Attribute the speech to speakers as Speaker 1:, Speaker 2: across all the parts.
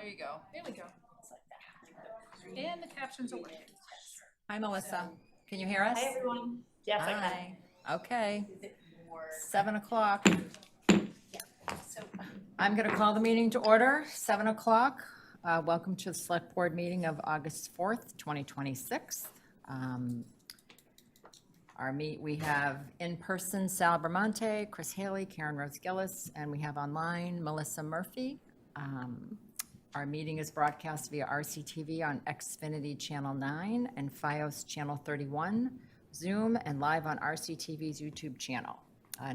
Speaker 1: There you go. There we go. And the captions are working.
Speaker 2: Hi, Melissa. Can you hear us?
Speaker 3: Hi, everyone. Yes, I can.
Speaker 2: Hi. Okay. 7 o'clock. I'm going to call the meeting to order, 7 o'clock. Welcome to the Select Board meeting of August 4th, 2026. We have in person Sal Bramante, Chris Haley, Karen Rose Gillis, and we have online Melissa Murphy. Our meeting is broadcast via RCTV on Xfinity Channel 9 and FiOS Channel 31, Zoom, and live on RCTV's YouTube channel.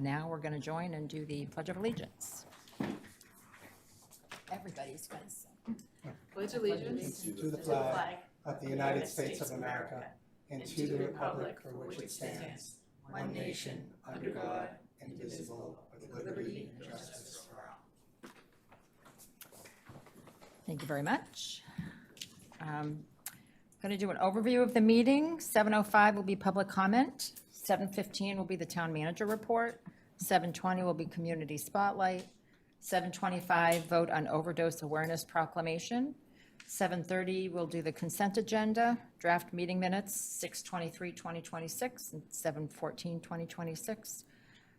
Speaker 2: Now we're going to join and do the Pledge of Allegiance. Everybody's going to sing.
Speaker 1: Pledge allegiance
Speaker 4: to the flag of the United States of America and to the republic for which it stands, one nation, under God, indivisible, with liberty and justice for all.
Speaker 2: Thank you very much. Going to do an overview of the meeting. 7:05 will be public comment. 7:15 will be the town manager report. 7:20 will be community spotlight. 7:25 vote on overdose awareness proclamation. 7:30 we'll do the consent agenda, draft meeting minutes, 6/23/2026 and 7/14/2026.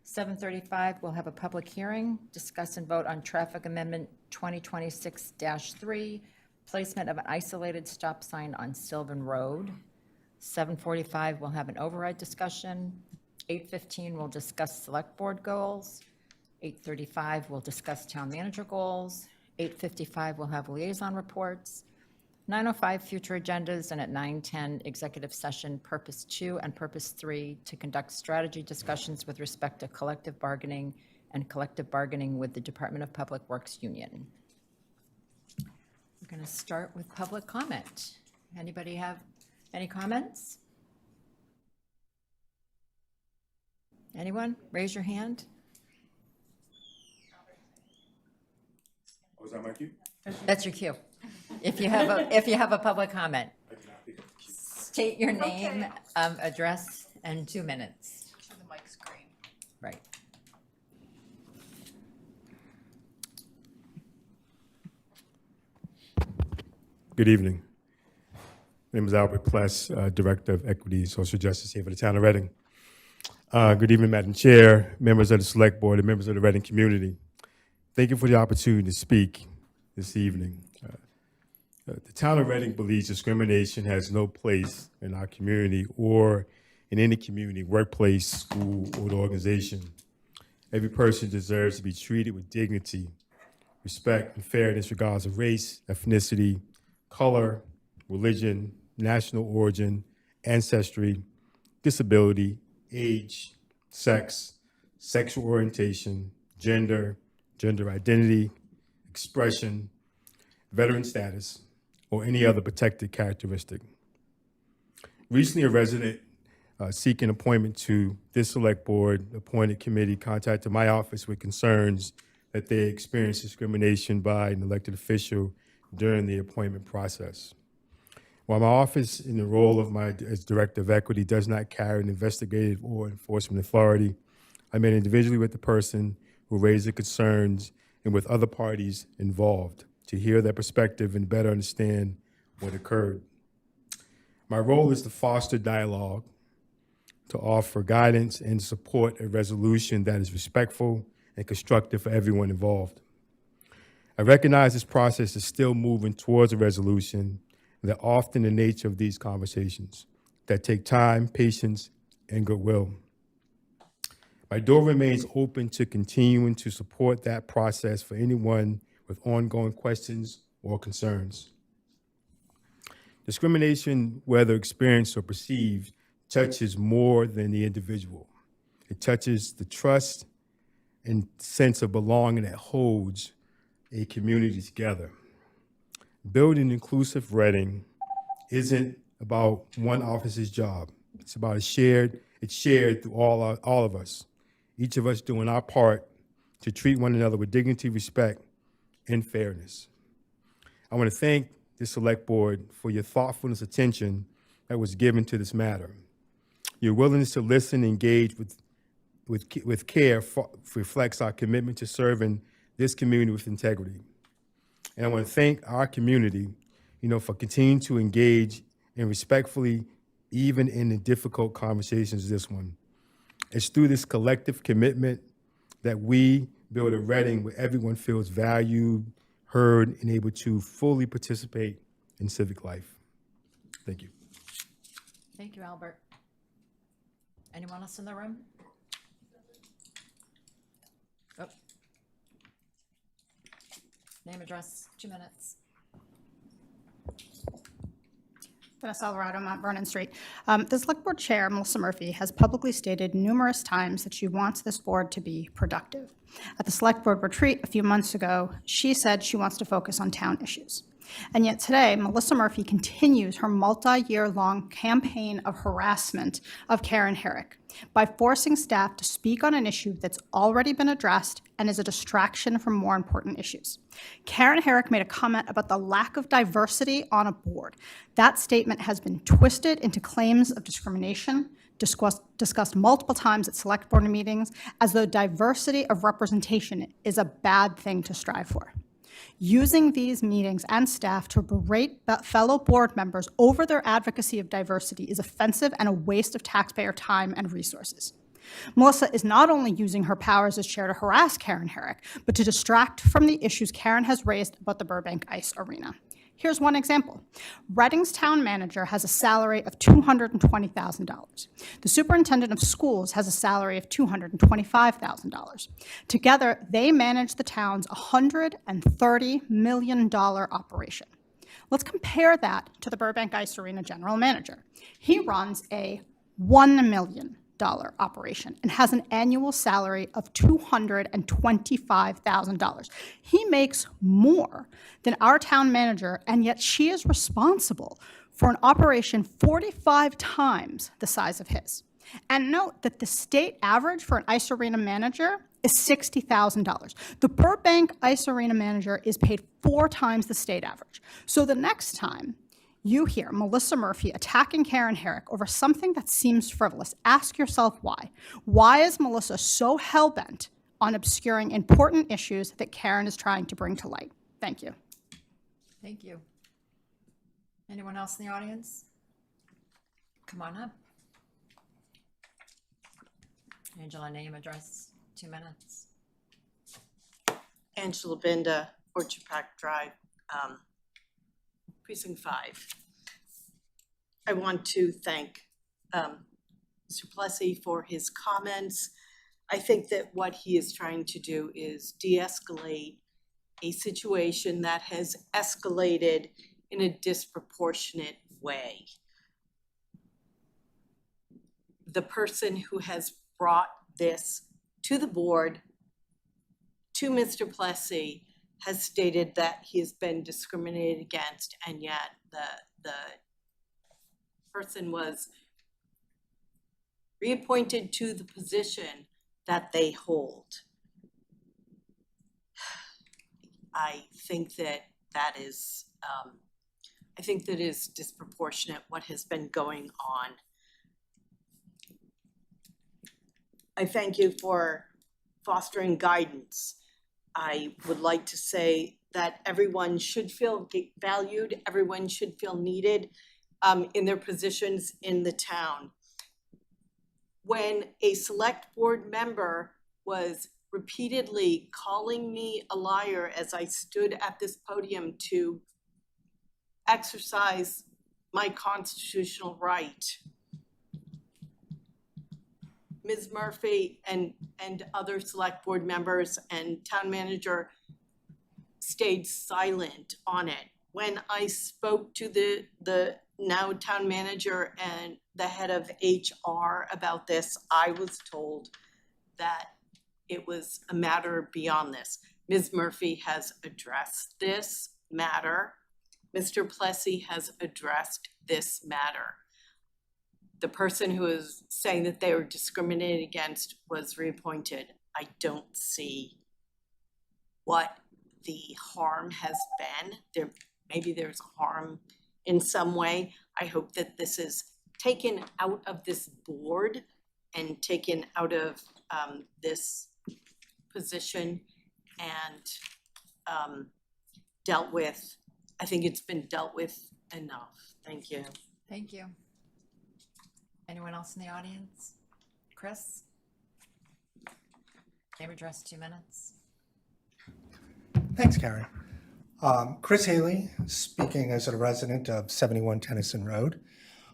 Speaker 2: 7:35 we'll have a public hearing, discuss and vote on traffic amendment 2026-3, placement of an isolated stop sign on Sylvan Road. 7:45 we'll have an override discussion. 8:15 we'll discuss select board goals. 8:35 we'll discuss town manager goals. 8:55 we'll have liaison reports. 9:05 future agendas, and at 9:10 executive session purpose 2 and purpose 3 to conduct strategy discussions with respect to collective bargaining and collective bargaining with the Department of Public Works Union. We're going to start with public comment. Anybody have any comments? Anyone? Raise your hand.
Speaker 5: Oh, is that my cue?
Speaker 2: That's your cue. If you have a public comment,
Speaker 5: I did not pick up the cue.
Speaker 2: state your name, address, and 2 minutes.
Speaker 1: to the mic screen.
Speaker 2: Right.
Speaker 5: Good evening. My name is Albert Pless, Director of Equity and Social Justice here for the town of Reading. Good evening, Madam Chair, members of the Select Board, and members of the Reading community. Thank you for the opportunity to speak this evening. The town of Reading believes discrimination has no place in our community or in any community, workplace, school, or organization. Every person deserves to be treated with dignity, respect, and fairness regardless of race, ethnicity, color, religion, national origin, ancestry, disability, age, sex, sexual orientation, gender identity, expression, veteran status, or any other protected characteristic. Recently, a resident seeking appointment to this select board appointed committee contacted my office with concerns that they experienced discrimination by an elected official during the appointment process. While my office, in the role of as Director of Equity, does not carry an investigative or enforcement authority, I met individually with the person who raised the concerns and with other parties involved to hear their perspective and better understand what occurred. My role is to foster dialogue, to offer guidance and support a resolution that is respectful and constructive for everyone involved. I recognize this process is still moving towards a resolution, and that often the nature of these conversations that take time, patience, and goodwill. My door remains open to continuing to support that process for anyone with ongoing questions or concerns. Discrimination, whether experienced or perceived, touches more than the individual. It touches the trust and sense of belonging that holds a community together. Building inclusive Reading isn't about one office's job. It's about it's shared through all of us. Each of us doing our part to treat one another with dignity, respect, and fairness. I want to thank the Select Board for your thoughtfulness, attention that was given to this matter. Your willingness to listen and engage with care reflects our commitment to serving this community with integrity. And I want to thank our community, for continuing to engage and respectfully, even in the difficult conversations this one. It's through this collective commitment that we build a Reading where everyone feels valued, heard, and able to fully participate in civic life. Thank you.
Speaker 2: Thank you, Albert. Anyone else in the room? Oh. Name, address, 2 minutes.
Speaker 3: Vanessa Alvarado, Mount Vernon Street. The Select Board Chair, Melissa Murphy, has publicly stated numerous times that she wants this board to be productive. At the Select Board retreat a few months ago, she said she wants to focus on town issues. And yet today, Melissa Murphy continues her multi-year-long campaign of harassment of Karen Herrick by forcing staff to speak on an issue that's already been addressed and is a distraction from more important issues. Karen Herrick made a comment about the lack of diversity on a board. That statement has been twisted into claims of discrimination, discussed multiple times at select board meetings, as though diversity of representation is a bad thing to strive for. Using these meetings and staff to berate fellow board members over their advocacy of diversity is offensive and a waste of taxpayer time and resources. Melissa is not only using her powers as chair to harass Karen Herrick, but to distract from the issues Karen has raised about the Burbank Ice Arena. Here's one example. Reading's town manager has a salary of $220,000. The superintendent of schools has a salary of $225,000. Together, they manage the town's $130 million operation. Let's compare that to the Burbank Ice Arena general manager. He runs a $1 million operation and has an annual salary of $225,000. He makes more than our town manager, and yet she is responsible for an operation 45 times the size of his. And note that the state average for an ice arena manager is $60,000. The Burbank Ice Arena manager is paid 4 times the state average. So the next time you hear Melissa Murphy attacking Karen Herrick over something that seems frivolous, ask yourself why. Why is Melissa so hell-bent on obscuring important issues that Karen is trying to bring to light? Thank you.
Speaker 2: Thank you. Anyone else in the audience? Come on up. Angela, name, address, 2 minutes.
Speaker 6: Angela Binda, Orchard Park Drive, Precinct 5. I want to thank Mr. Plessy for his comments. I think that what he is trying to do is de-escalate a situation that has escalated in a disproportionate way. The person who has brought this to the board, to Mr. Plessy, has stated that he has been discriminated against, and yet the person was reappointed to the position that they hold. I think that is disproportionate what has been going on. I thank you for fostering guidance. I would like to say that everyone should feel valued, everyone should feel needed in their positions in the town. When a select board member was repeatedly calling me a liar as I stood at this podium to exercise my constitutional right, Ms. Murphy and other select board members and town manager stayed silent on it. When I spoke to the now town manager and the head of HR about this, I was told that it was a matter beyond this. Ms. Murphy has addressed this matter. Mr. Plessy has addressed this matter. The person who is saying that they were discriminated against was reappointed. I don't see what the harm has been. Maybe there's harm in some way. I hope that this is taken out of this board and taken out of this position, and dealt with. I think it's been dealt with enough. Thank you.
Speaker 2: Thank you. Anyone else in the audience? Chris? Name, address, 2 minutes.
Speaker 4: Thanks, Karen. Chris Haley, speaking as a resident of 71 Tennyson Road,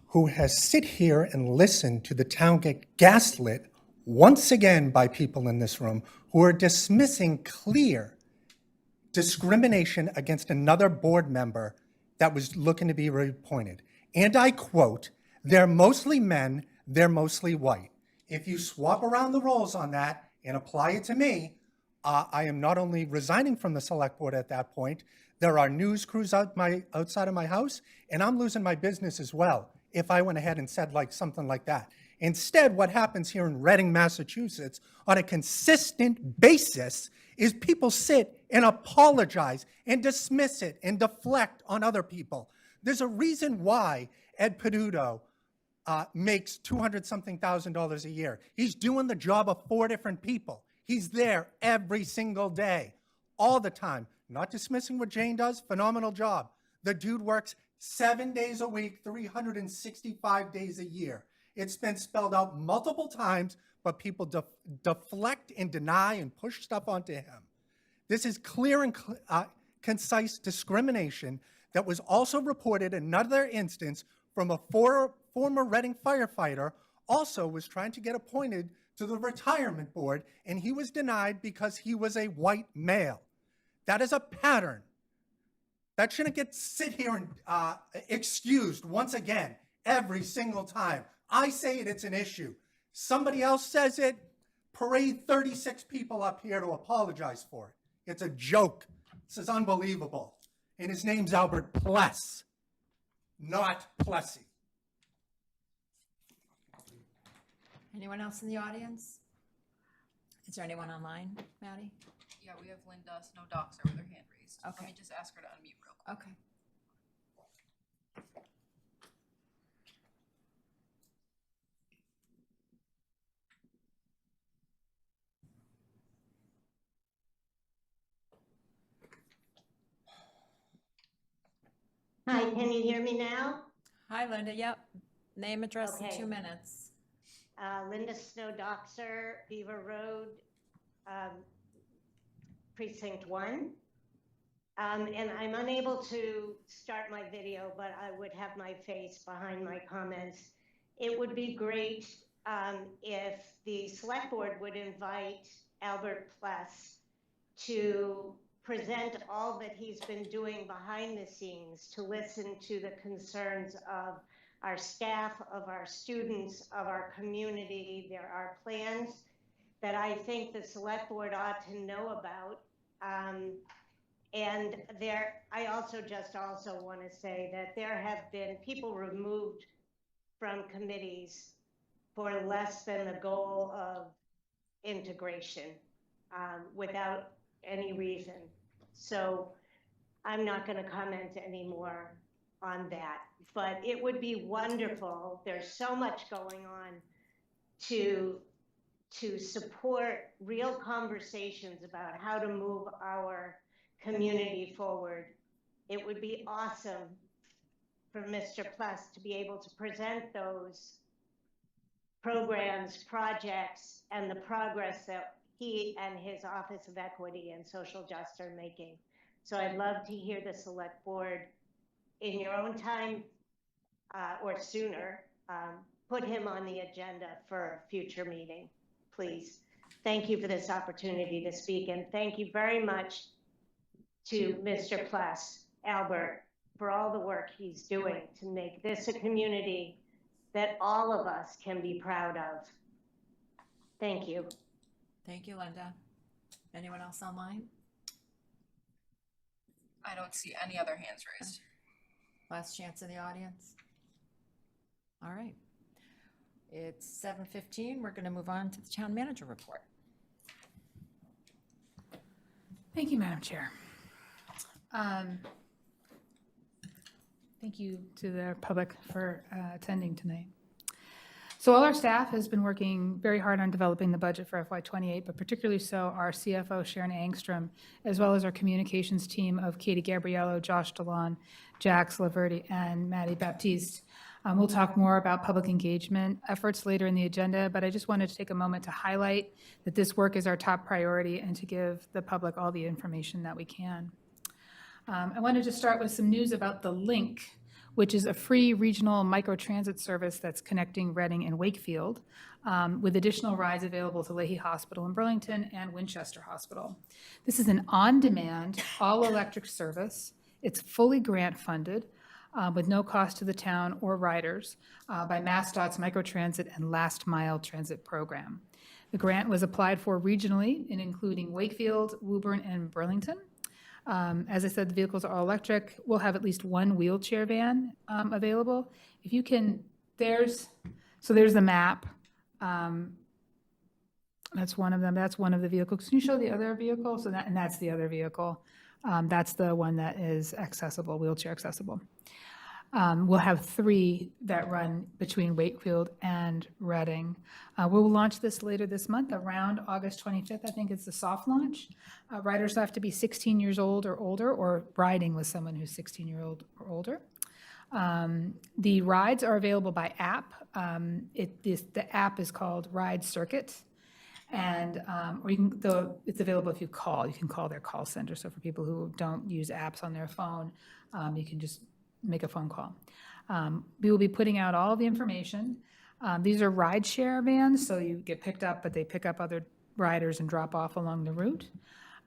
Speaker 4: who has sit here and listened to the town get gaslit once again by people in this room who are dismissing clear discrimination against another board member that was looking to be reappointed. And I quote, "They're mostly men, they're mostly white." If you swap around the roles on that and apply it to me, I am not only resigning from the select board at that point, there are news crews outside of my house, and I'm losing my business as well if I went ahead and said something like that. Instead, what happens here in Reading, Massachusetts, on a consistent basis, is people sit and apologize and dismiss it and deflect on other people. There's a reason why Ed Peduto makes $200-something thousand a year. He's doing the job of 4 different people. He's there every single day, all the time. Not dismissing what Jane does, phenomenal job. The dude works 7 days a week, 365 days a year. It's been spelled out multiple times, but people deflect and deny and push stuff onto him. This is clear and concise discrimination that was also reported in another instance from a former Reading firefighter, also was trying to get appointed to the retirement board, and he was denied because he was a white male. That is a pattern. That shouldn't sit here and excused once again every single time. I say it, it's an issue. Somebody else says it, parade 36 people up here to apologize for it. It's a joke. This is unbelievable. And his name's Albert Pless, not Plessy.
Speaker 2: Anyone else in the audience? Is there anyone online, Maddie?
Speaker 1: Yeah, we have Linda Snowdoxer with her hand raised.
Speaker 2: Okay.
Speaker 1: Let me just ask her to unmute real quick.
Speaker 2: Okay.
Speaker 7: Hi, can you hear me now?
Speaker 2: Hi, Linda. Yep. Name, address, in
Speaker 7: Okay.
Speaker 2: 2 minutes.
Speaker 7: Linda Snowdoxer, Beaver Road, Precinct 1. And I'm unable to start my video, but I would have my face behind my comments. It would be great if the select board would invite Albert Pless to present all that he's been doing behind the scenes, to listen to the concerns of our staff, of our students, of our community. There are plans that I think the select board ought to know about. And I also want to say that there have been people removed from committees for less than the goal of integration, without any reason. So I'm not going to comment anymore on that, but it would be wonderful. There's so much going on to support real conversations about how to move our community forward. It would be awesome for Mr. Pless to be able to present those programs, projects, and the progress that he and his Office of Equity and Social Justice are making. So I'd love to hear the select board in your own time or sooner, put him on the agenda for a future meeting, please. Thank you for this opportunity to speak, and thank you very much to Mr. Pless, Albert, for all the work he's doing to make this a community that all of us can be proud of. Thank you.
Speaker 2: Thank you, Linda. Anyone else online?
Speaker 1: I don't see any other hands raised.
Speaker 2: Last chance in the audience? All right. It's 7:15. We're going to move on to the town manager report.
Speaker 8: Thank you, Madam Chair. Thank you to the public for attending tonight. So all our staff has been working very hard on developing the budget for FY28, but particularly so our CFO Sharon Angstrom, as well as our communications team of Katie Gabriello, Josh DeLon, Jax Laverty, and Maddie Baptiste. We'll talk more about public engagement efforts later in the agenda, but I just wanted to take a moment to highlight that this work is our top priority and to give the public all the information that we can. I wanted to start with some news about the Link, which is a free regional microtransit service that's connecting Reading and Wakefield, with additional rides available to Leahy Hospital in Burlington and Winchester Hospital. This is an on-demand, all-electric service. It's fully grant-funded, with no cost to the town or riders, by MassDOT's Microtransit and Last Mile Transit Program. The grant was applied for regionally, in including Wakefield, Woburn, and Burlington. As I said, the vehicles are all electric. We'll have at least one wheelchair van available. If you can, there's the map. That's one of them. That's one of the vehicles. Can you show the other vehicle? And that's the other vehicle. That's the one that is accessible, wheelchair accessible. We'll have 3 that run between Wakefield and Reading. We'll launch this later this month, around August 25th. I think it's the soft launch. Riders have to be 16 years old or older, or riding with someone who's 16-year-old or older. The rides are available by app. The app is called Ride Circuit. And or you can, though it's available if you call. You can call their call center. So for people who don't use apps on their phone, you can just make a phone call. We will be putting out all the information. These are ride share vans, so you get picked up, but they pick up other riders and drop off along the route.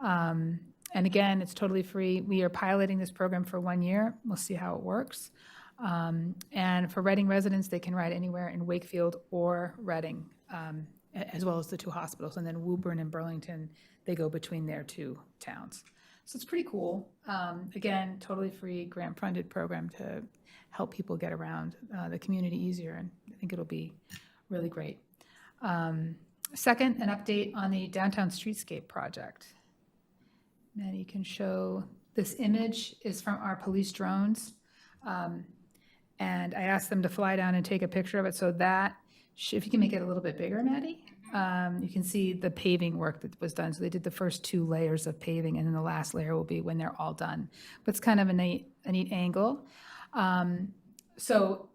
Speaker 8: And again, it's totally free. We are piloting this program for 1 year. We'll see how it works. And for Reading residents, they can ride anywhere in Wakefield or Reading, as well as the 2 hospitals. And then Woburn and Burlington, they go between their 2 towns. So it's pretty cool. Again, totally free, grant-funded program to help people get around the community easier, and I think it'll be really great. Second, an update on the Downtown Streetscape project. Maddie, you can show, this image is from our police drones. And I asked them to fly down and take a picture of it, so that, if you can make it a little bit bigger, Maddie. You can see the paving work that was done. So they did the first 2 layers of paving, and then the last layer will be when they're all done. But it's kind of a neat angle. So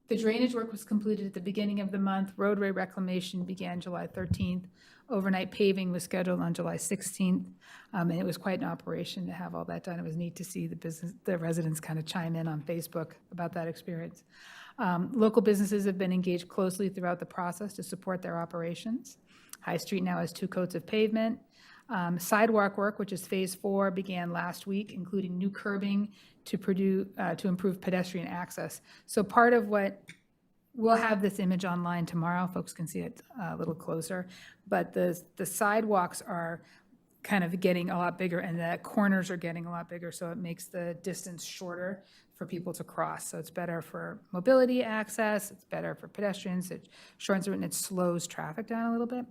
Speaker 8: the drainage work was completed at the beginning of the month. Roadway reclamation began July 13th. Overnight paving was scheduled on July 16th. And it was quite an operation to have all that done. It was neat to see the residents kind of chime in on Facebook about that experience. Local businesses have been engaged closely throughout the process to support their operations. High Street now has 2 coats of pavement. Sidewalk work, which is phase 4, began last week, including new curbing to improve pedestrian access. So part of what, we'll have this image online tomorrow, folks can see it a little closer, but the sidewalks are kind of getting a lot bigger, and the corners are getting a lot bigger, so it makes the distance shorter for people to cross. So it's better for mobility access, it's better for pedestrians, it shortens it, and it slows traffic down a little bit.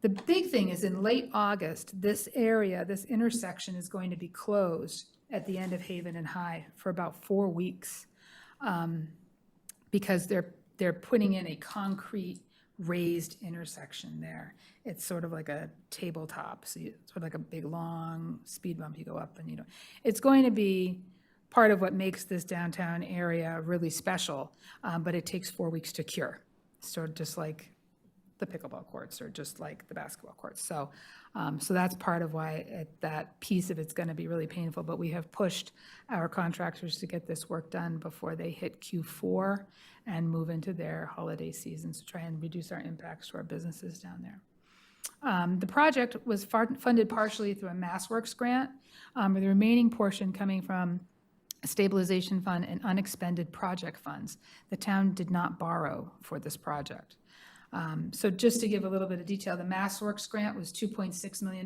Speaker 8: The big thing is in late August, this area, this intersection is going to be closed at the end of Haven and High for about 4 weeks, because they're putting in a concrete raised intersection there. It's sort of like a tabletop, so it's sort of like a big long speed bump you go up, and it's going to be part of what makes this downtown area really special, but it takes 4 weeks to cure. So just like the pickleball courts or just like the basketball courts. So that's part of why that piece of it's going to be really painful, but we have pushed our contractors to get this work done before they hit Q4 and move into their holiday seasons to try and reduce our impacts to our businesses down there. The project was funded partially through a MassWorks grant, with the remaining portion coming from a stabilization fund and unexpended project funds. The town did not borrow for this project. So just to give a little bit of detail, the MassWorks grant was $2.6 million.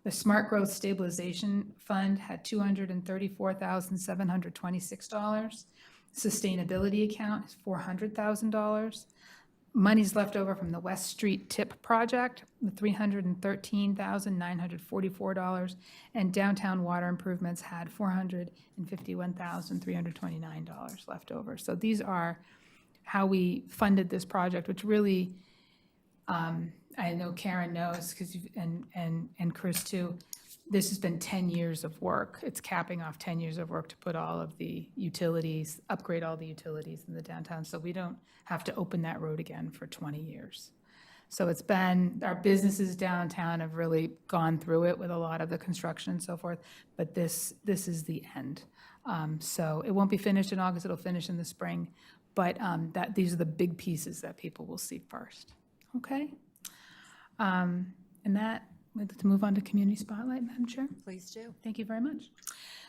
Speaker 8: The Smart Growth Stabilization Fund had $234,726. Sustainability account is $400,000. Money's left over from the West Street TIP project, with $313,944, and downtown water improvements had $451,329 left over. So these are how we funded this project, which really, I know Karen knows, because and Chris too, this has been 10 years of work. It's capping off 10 years of work to put all of the utilities, upgrade all the utilities in the downtown, so we don't have to open that road again for 20 years. So it's been, our businesses downtown have really gone through it with a lot of the construction and so forth, but this is the end. So it won't be finished in August, it'll finish in the spring, but these are the big pieces that people will see first, okay? And that, we'd like to move on to Community Spotlight, Madam Chair.
Speaker 2: Please do.
Speaker 8: Thank you very much.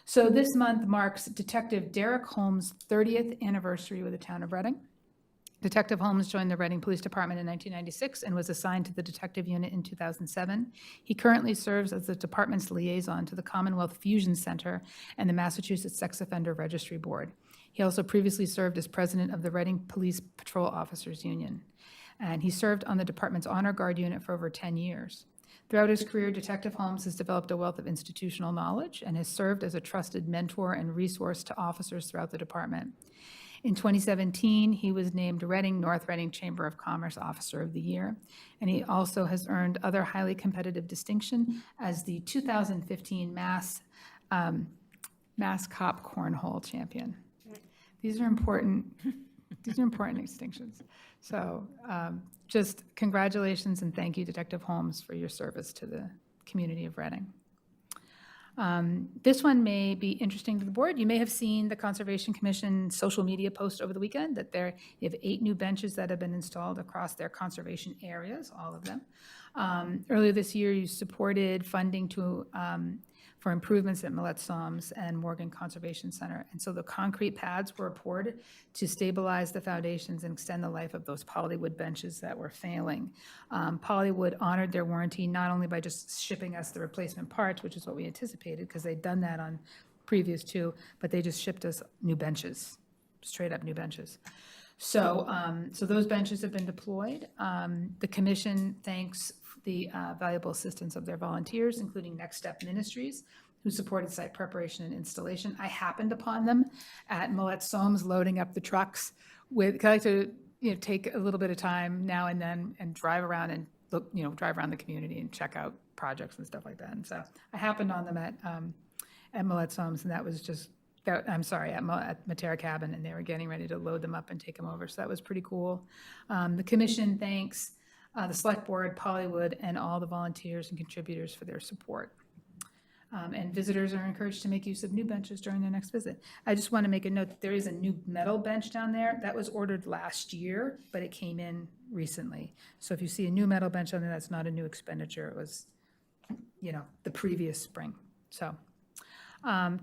Speaker 8: So this month marks Detective Derek Holmes' 30th anniversary with the town of Reading. Detective Holmes joined the Reading Police Department in 1996 and was assigned to the detective unit in 2007. He currently serves as the department's liaison to the Commonwealth Fusion Center and the Massachusetts Sex Offender Registry Board. He also previously served as president of the Reading Police Patrol Officers Union. And he served on the department's Honor Guard unit for over 10 years. Throughout his career, Detective Holmes has developed a wealth of institutional knowledge and has served as a trusted mentor and resource to officers throughout the department. In 2017, he was named North Reading Chamber of Commerce Officer of the Year, and he also has earned other highly competitive distinction as the 2015 Mass Cop Cornhole Champion. These are important. These are important distinctions. So just congratulations and thank you, Detective Holmes, for your service to the community of Reading. This one may be interesting to the board. You may have seen the Conservation Commission social media post over the weekend that you have 8 new benches that have been installed across their conservation areas, all of them. Earlier this year, you supported funding for improvements at Millette Soms and Morgan Conservation Center. And so the concrete pads were poured to stabilize the foundations and extend the life of those polywood benches that were failing. Polywood honored their warranty not only by just shipping us the replacement parts, which is what we anticipated because they'd done that on previous 2, but they just shipped us new benches, straight up new benches. So, so those benches have been deployed. The commission thanks the valuable assistance of their volunteers, including Next Step Ministries, who supported site preparation and installation. I happened upon them at Millette Soms loading up the trucks with, 'cause I like to take a little bit of time now and then and drive around and look, drive around the community and check out projects and stuff like that. And so I happened on them at Millette Soms, and that was just, at Matera Cabin, and they were getting ready to load them up and take them over. So that was pretty cool. The commission thanks the select board, Polywood, and all the volunteers and contributors for their support. And visitors are encouraged to make use of new benches during their next visit. I just want to make a note that there is a new metal bench down there. That was ordered last year, but it came in recently. So if you see a new metal bench on there, that's not a new expenditure. It was, the previous spring. So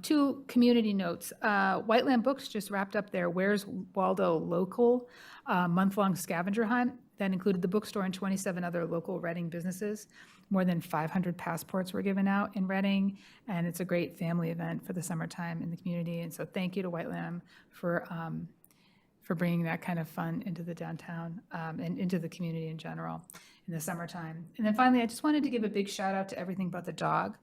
Speaker 8: 2 community notes. Whiteland Books just wrapped up their Where's Waldo local month-long scavenger hunt. That included the bookstore and 27 other local Reading businesses. More than 500 passports were given out in Reading, and it's a great family event for the summertime in the community. And so thank you to Whiteland for bringing that kind of fun into the downtown and into the community in general in the summertime. And then finally, I just wanted to give a big shout out to Everything But the Dog.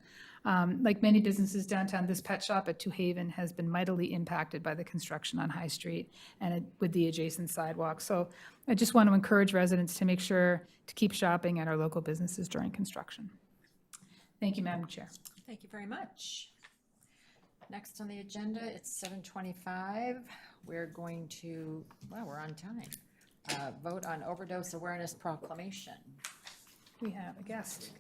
Speaker 8: Like many businesses downtown, this pet shop at Two Haven has been mightily impacted by the construction on High Street and with the adjacent sidewalk. So I just want to encourage residents to make sure to keep shopping at our local businesses during construction. Thank you, Madam Chair.
Speaker 2: Thank you very much. Next on the agenda, it's 7:25. We're going to, we're on time. Vote on overdose awareness proclamation.
Speaker 8: We have a guest.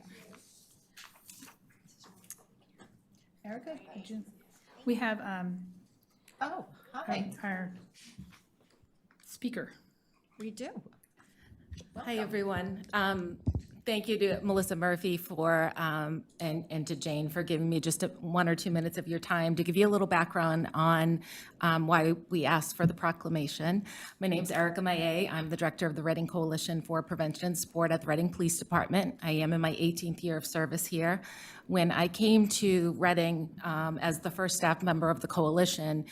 Speaker 8: Erica, did you? We have
Speaker 2: Oh, hi.
Speaker 8: our speaker.
Speaker 2: We do.
Speaker 9: Hi, everyone. Thank you to Melissa Murphy for, and to Jane for giving me just 1 or 2 minutes of your time to give you a little background on why we asked for the proclamation. My name's Erica Maillet. I'm the director of the Reading Coalition for Prevention and Support at the Reading Police Department. I am in my 18th year of service here. When I came to Reading as the first staff member of the coalition,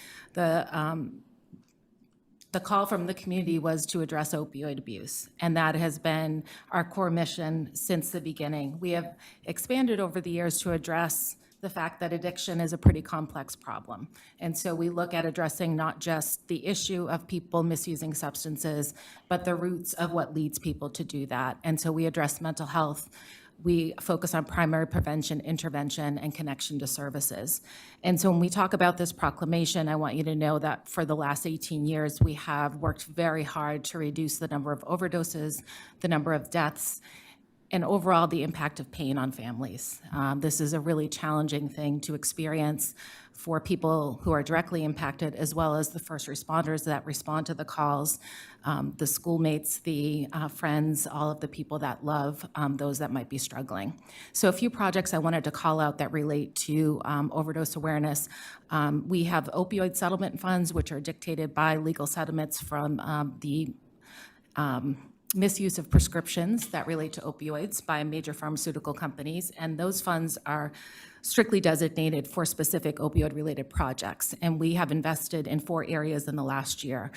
Speaker 9: the call from the community was to address opioid abuse, and that has been our core mission since the beginning. We have expanded over the years to address the fact that addiction is a pretty complex problem. And so we look at addressing not just the issue of people misusing substances, but the roots of what leads people to do that. And so we address mental health. We focus on primary prevention, intervention, and connection to services. And so when we talk about this proclamation, I want you to know that for the last 18 years, we have worked very hard to reduce the number of overdoses, the number of deaths, and overall the impact of pain on families. This is a really challenging thing to experience for people who are directly impacted, as well as the first responders that respond to the calls, the schoolmates, the friends, all of the people that love those that might be struggling. So a few projects I wanted to call out that relate to overdose awareness. We have opioid settlement funds, which are dictated by legal settlements from the misuse of prescriptions that relate to opioids by major pharmaceutical companies, and those funds are strictly designated for specific opioid-related projects. And we have invested in 4 areas in the last year.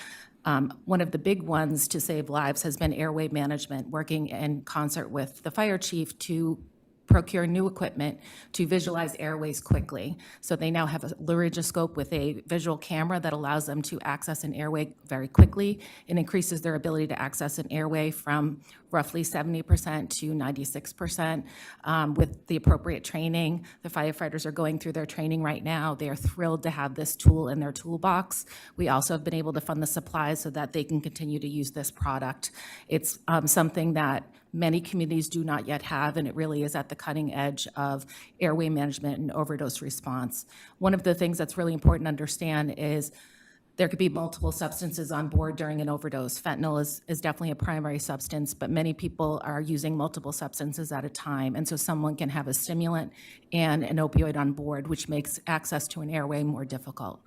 Speaker 9: One of the big ones to save lives has been airway management, working in concert with the fire chief to procure new equipment to visualize airways quickly. So they now have a laryngoscope with a visual camera that allows them to access an airway very quickly. It increases their ability to access an airway from roughly 70% to 96% with the appropriate training. The firefighters are going through their training right now. They are thrilled to have this tool in their toolbox. We also have been able to fund the supplies so that they can continue to use this product. It's something that many communities do not yet have, and it really is at the cutting edge of airway management and overdose response. One of the things that's really important to understand is there could be multiple substances on board during an overdose. Fentanyl is definitely a primary substance, but many people are using multiple substances at a time, and so someone can have a stimulant and an opioid on board, which makes access to an airway more difficult.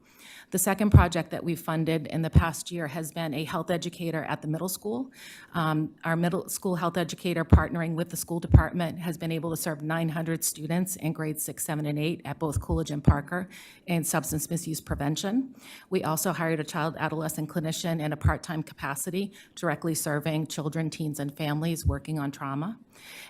Speaker 9: The second project that we've funded in the past year has been a health educator at the middle school. Our middle school health educator, partnering with the school department, has been able to serve 900 students in grades 6, 7, and 8 at both Coolidge and Parker in substance misuse prevention. We also hired a child adolescent clinician in a part-time capacity, directly serving children, teens, and families working on trauma.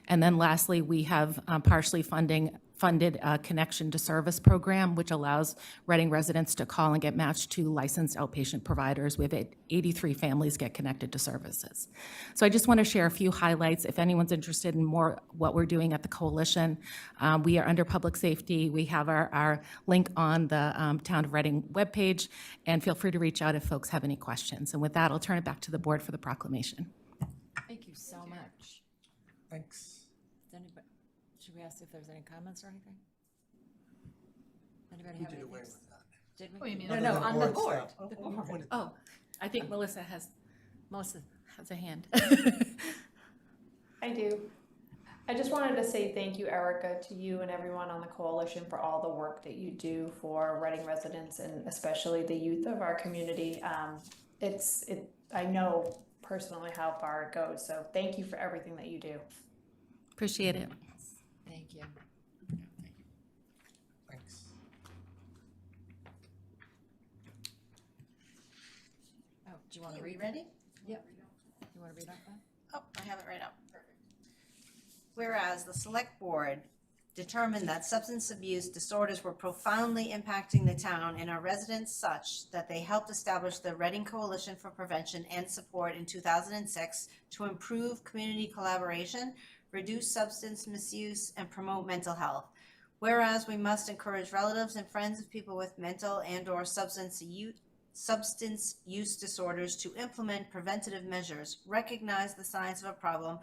Speaker 9: And then lastly, we have partially funded a connection to service program, which allows Reading residents to call and get matched to licensed outpatient providers. We have 83 families get connected to services. So I just want to share a few highlights. If anyone's interested in more what we're doing at the coalition, we are under public safety. We have our link on the Town of Reading webpage, and feel free to reach out if folks have any questions. And with that, I'll turn it back to the board for the proclamation.
Speaker 2: Thank you so much.
Speaker 4: Thanks.
Speaker 2: Does anybody, should we ask if there's any comments or anything? Anybody have anything? Did we?
Speaker 8: Oh, you mean
Speaker 2: No,
Speaker 8: on
Speaker 2: no,
Speaker 8: the
Speaker 2: on the board.
Speaker 4: board.
Speaker 9: Oh, I think Melissa has a hand.
Speaker 10: I do. I just wanted to say thank you, Erica, to you and everyone on the coalition for all the work that you do for Reading residents and especially the youth of our community. I know personally how far it goes, so thank you for everything that you do.
Speaker 9: Appreciate it.
Speaker 2: Thank you.
Speaker 4: Thanks.
Speaker 2: Oh, do you want to read?
Speaker 11: Ready?
Speaker 2: Yep. You want to read off that?
Speaker 11: Oh, I have it right up. Perfect. Whereas the Select Board determined that substance abuse disorders were profoundly impacting the town and our residents such that they helped establish the Reading Coalition for Prevention and Support in 2006 to improve community collaboration, reduce substance misuse, and promote mental health. Whereas we must encourage relatives and friends of people with mental and/or substance use disorders to implement preventative measures, recognize the signs of a problem,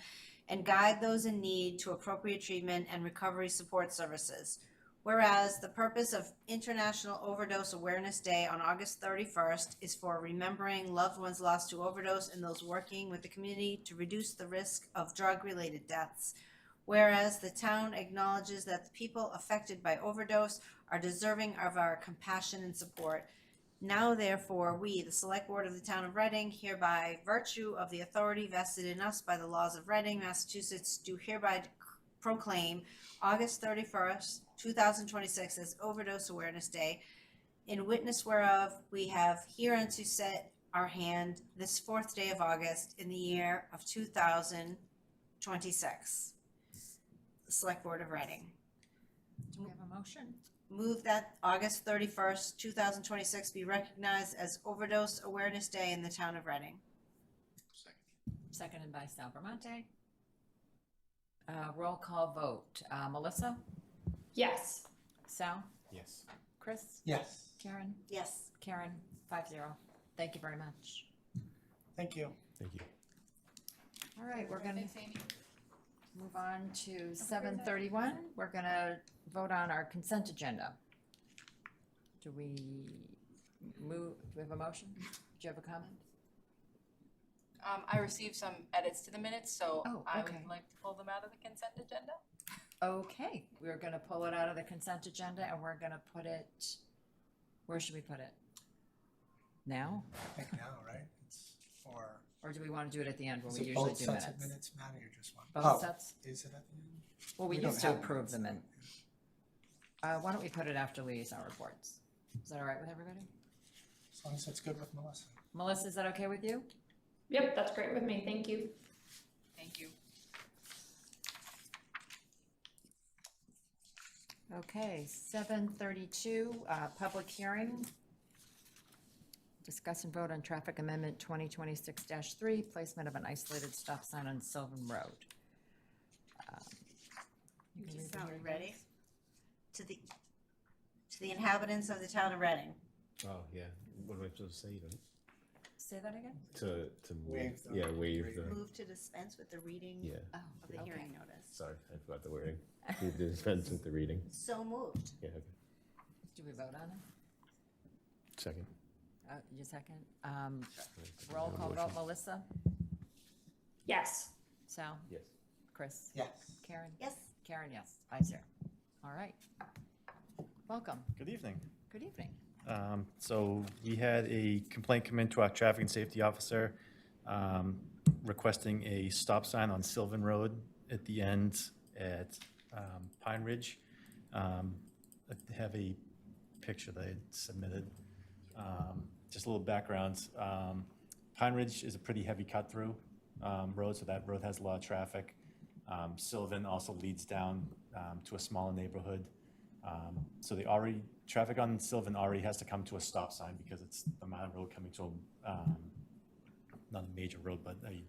Speaker 11: and guide those in need to appropriate treatment and recovery support services. Whereas the purpose of International Overdose Awareness Day on August 31st is for remembering loved ones lost to overdose and those working with the community to reduce the risk of drug-related deaths. Whereas the town acknowledges that the people affected by overdose are deserving of our compassion and support. Now, therefore, we, the Select Board of the Town of Reading, hereby virtue of the authority vested in us by the laws of Reading, Massachusetts, do hereby proclaim August 31st, 2026 as Overdose Awareness Day, in witness whereof we have hereunto set our hand this 4th day of August in the year of 2026. The Select Board of Reading.
Speaker 2: Do we have a motion?
Speaker 11: Move that August 31st, 2026 be recognized as Overdose Awareness Day in the town of Reading.
Speaker 2: Seconded by Sal Bramante. Roll call vote. Melissa?
Speaker 10: Yes.
Speaker 2: Sal?
Speaker 5: Yes.
Speaker 2: Chris?
Speaker 4: Yes,
Speaker 2: Karen?
Speaker 11: Yes.
Speaker 2: Karen, 5-0. Thank you very much.
Speaker 4: thank you.
Speaker 5: Thank you.
Speaker 2: All right, we're gonna move on to 7:31. We're gonna vote on our consent agenda. Do we have a motion? Do you have a comment?
Speaker 1: I received some edits to the minutes, so
Speaker 2: Oh,
Speaker 1: I
Speaker 2: okay.
Speaker 1: would like to pull them out of the consent agenda.
Speaker 2: Okay, we're gonna pull it out of the consent agenda and we're gonna put it, where should we put it? Now?
Speaker 4: I think now, right? It's for,
Speaker 2: Or do we want to do it at the end when
Speaker 4: is
Speaker 2: we
Speaker 4: it
Speaker 2: usually
Speaker 4: both
Speaker 2: do
Speaker 4: sets of
Speaker 2: minutes?
Speaker 4: minutes, Matt, or just one?
Speaker 2: Both
Speaker 4: Oh,
Speaker 2: sets?
Speaker 4: is it at the end?
Speaker 2: Well, we
Speaker 4: don't
Speaker 2: used to
Speaker 4: have
Speaker 2: approve them
Speaker 4: minutes.
Speaker 2: in. Why don't we put it after liaison reports? Is that all right with everybody?
Speaker 4: As long as it's good with Melissa.
Speaker 2: Melissa, is that okay with you?
Speaker 10: Yep, that's great with me. Thank you.
Speaker 1: Thank you.
Speaker 2: Okay, 7:32, public hearing. Discuss and vote on traffic amendment 2026-3, placement of an isolated stop sign on Sylvan Road. You can read the
Speaker 11: Sound
Speaker 2: hearing
Speaker 11: ready?
Speaker 2: notice.
Speaker 11: To the inhabitants of the town of Reading.
Speaker 12: Oh, yeah. What am I supposed to say? You don't-
Speaker 2: Say that again?
Speaker 12: To
Speaker 4: Waive
Speaker 12: move,
Speaker 4: the
Speaker 12: yeah, waive
Speaker 4: reading.
Speaker 12: the,
Speaker 11: Move to dispense with the reading
Speaker 12: yeah,
Speaker 2: Oh,
Speaker 11: of the
Speaker 2: okay.
Speaker 11: hearing notice.
Speaker 12: sorry, I forgot the wording. Move to dispense with the reading.
Speaker 11: So moved.
Speaker 12: Yeah, okay.
Speaker 2: Do we vote on it?
Speaker 12: Second.
Speaker 2: You second? Roll call vote, Melissa?
Speaker 10: Yes.
Speaker 2: Sal?
Speaker 12: Yes.
Speaker 2: Chris?
Speaker 4: Yes.
Speaker 2: Karen?
Speaker 11: Yes.
Speaker 2: Karen, yes. 5-0. All right. Welcome.
Speaker 13: Good evening.
Speaker 2: Good evening.
Speaker 13: So we had a complaint come into our traffic and safety officer requesting a stop sign on Sylvan Road at the end at Pine Ridge. I have a picture that I had submitted. Just a little background. Pine Ridge is a pretty heavy cut-through road, so that road has a lot of traffic. Sylvan also leads down to a smaller neighborhood. So traffic on Sylvan already has to come to a stop sign because it's the mountain road coming to not a major road, but a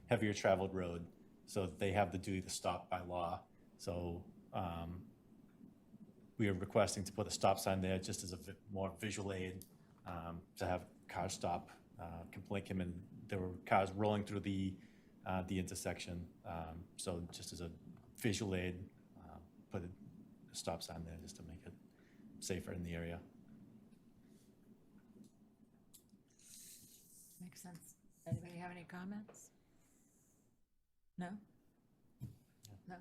Speaker 13: heavier traveled road. So they have the duty to stop by law. So we are requesting to put a stop sign there just as a more visual aid to have cars stop. Complaint came in, there were cars rolling through the intersection. So just as a visual aid, put a stop sign there just to make it safer in the area.
Speaker 2: Makes sense. Anybody have any comments? No? No?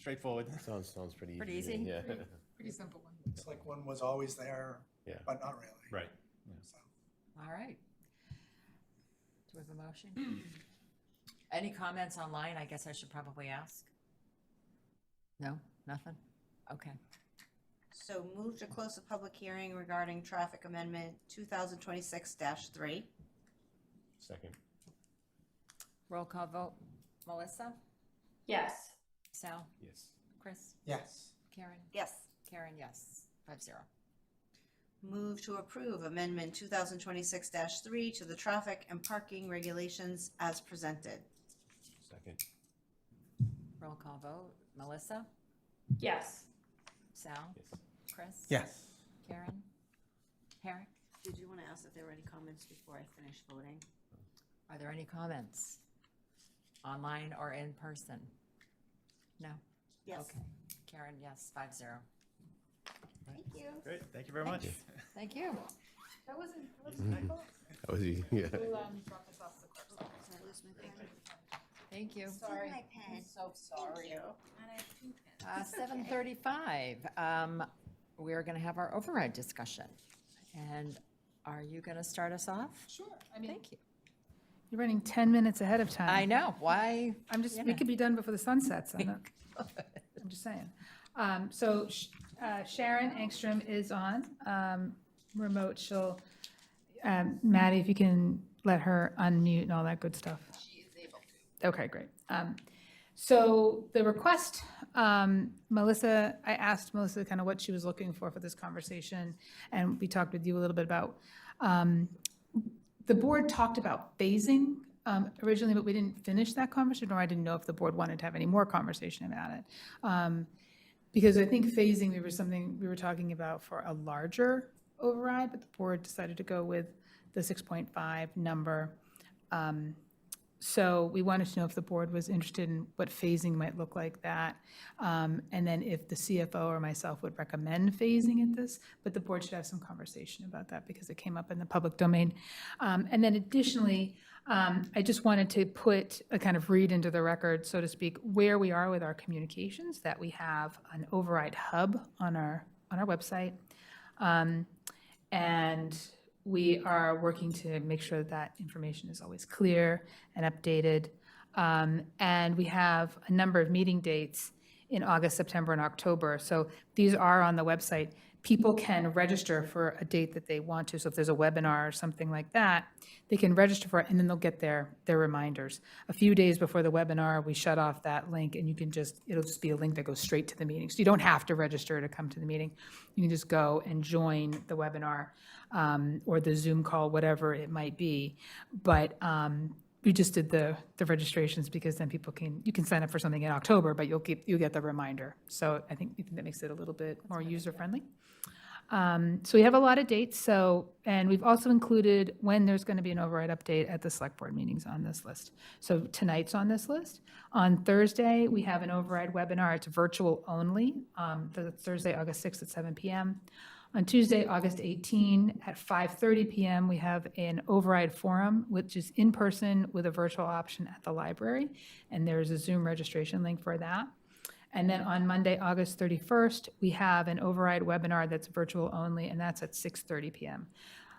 Speaker 13: Straightforward.
Speaker 12: Sounds pretty easy.
Speaker 2: Pretty
Speaker 12: to me,
Speaker 2: easy?
Speaker 12: Yeah.
Speaker 8: Pretty simple one.
Speaker 4: It's like one was always there,
Speaker 12: Yeah.
Speaker 4: but not really.
Speaker 13: Right.
Speaker 4: So,
Speaker 2: All right. Do we have a motion? Any comments online? I guess I should probably ask. No? Nothing? Okay.
Speaker 11: So move to close the public hearing regarding traffic amendment 2026-3.
Speaker 12: Second.
Speaker 2: Roll call vote. Melissa?
Speaker 10: Yes.
Speaker 2: Sal?
Speaker 12: Yes.
Speaker 2: Chris?
Speaker 4: yes,
Speaker 2: Karen?
Speaker 11: Yes.
Speaker 2: Karen, yes. 5-0.
Speaker 11: Move to approve amendment 2026-3 to the traffic and parking regulations as presented.
Speaker 12: Second.
Speaker 2: Roll call vote. Melissa?
Speaker 10: Yes.
Speaker 2: Sal?
Speaker 12: Yes.
Speaker 2: Chris?
Speaker 4: yes.
Speaker 2: Karen? Herrick?
Speaker 11: Did you want to ask if there were any comments before I finish voting?
Speaker 2: Are there any comments? Online or in person? No?
Speaker 11: Yes.
Speaker 2: Okay. Karen, yes. 5-0.
Speaker 11: Thank you.
Speaker 13: Great, thank you very much.
Speaker 2: Thank you.
Speaker 8: That wasn't my fault.
Speaker 12: That was easy, yeah.
Speaker 8: We'll drop this off the clerk's office.
Speaker 11: Did I lose my pen?
Speaker 2: Thank you.
Speaker 11: Sorry. My pen.
Speaker 1: So sorry.
Speaker 11: Thank you.
Speaker 2: 7:35. We're going to have our override discussion. And are you going to start us off?
Speaker 8: Sure. I mean,
Speaker 2: Thank you.
Speaker 8: you're running 10 minutes ahead of time.
Speaker 2: I know. Why?
Speaker 8: I'm just, we
Speaker 2: Yeah.
Speaker 8: could be done before the sun sets. I'm just saying. So Sharon Engstrom is on remote. She'll, Maddie, if you can let her unmute and all that good stuff.
Speaker 1: She is able to.
Speaker 8: Okay, great. So the request, Melissa, I asked Melissa kind of what she was looking for this conversation, and we talked with you a little bit about, the board talked about phasing originally, but we didn't finish that conversation, or I didn't know if the board wanted to have any more conversation about it. Because I think phasing, we were talking about for a larger override, but the board decided to go with the 6.5 number. So we wanted to know if the board was interested in what phasing might look like that. And then if the CFO or myself would recommend phasing at this, but the board should have some conversation about that because it came up in the public domain. And then additionally, I just wanted to put a kind of read into the record, so to speak, where we are with our communications, that we have an override hub on our website. And we are working to make sure that information is always clear and updated. And we have a number of meeting dates in August, September, and October. So these are on the website. People can register for a date that they want to. So if there's a webinar or something like that, they can register for it, and then they'll get their reminders. A few days before the webinar, we shut off that link, and it'll just be a link that goes straight to the meeting. So you don't have to register to come to the meeting. You can just go and join the webinar or the Zoom call, whatever it might be. But we just did the registrations because then you can sign up for something in October, but you'll get the reminder. So I think that makes it a little bit more user-friendly. So we have a lot of dates. And we've also included when there's going to be an override update at the select board meetings on this list. So tonight's on this list. On Thursday, we have an override webinar. It's virtual only. The Thursday, August 6th at 7 p.m. On Tuesday, August 18 at 5:30 p.m., we have an override forum, which is in person with a virtual option at the library. And there's a Zoom registration link for that. And then on Monday, August 31st, we have an override webinar that's virtual only, and that's at 6:30 p.m.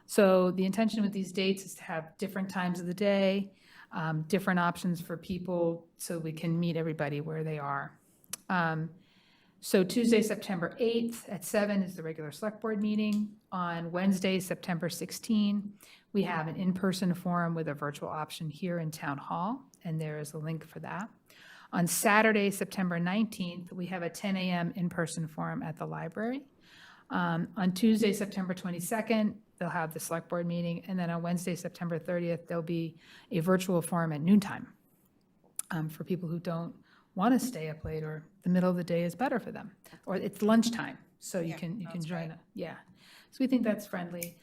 Speaker 8: So the intention with these dates is to have different times of the day, different options for people, so we can meet everybody where they are. So Tuesday, September 8th at 7 is the regular select board meeting. On Wednesday, September 16, we have an in-person forum with a virtual option here in Town Hall, and there is a link for that. On Saturday, September 19th, we have a 10 a.m. in-person forum at the library. On Tuesday, September 22nd, they'll have the select board meeting, and then on Wednesday, September 30th, there'll be a virtual forum at noontime for people who don't want to stay up late, or the middle of the day is better for them, or it's lunchtime, so you can join. Yeah, so we think that's friendly.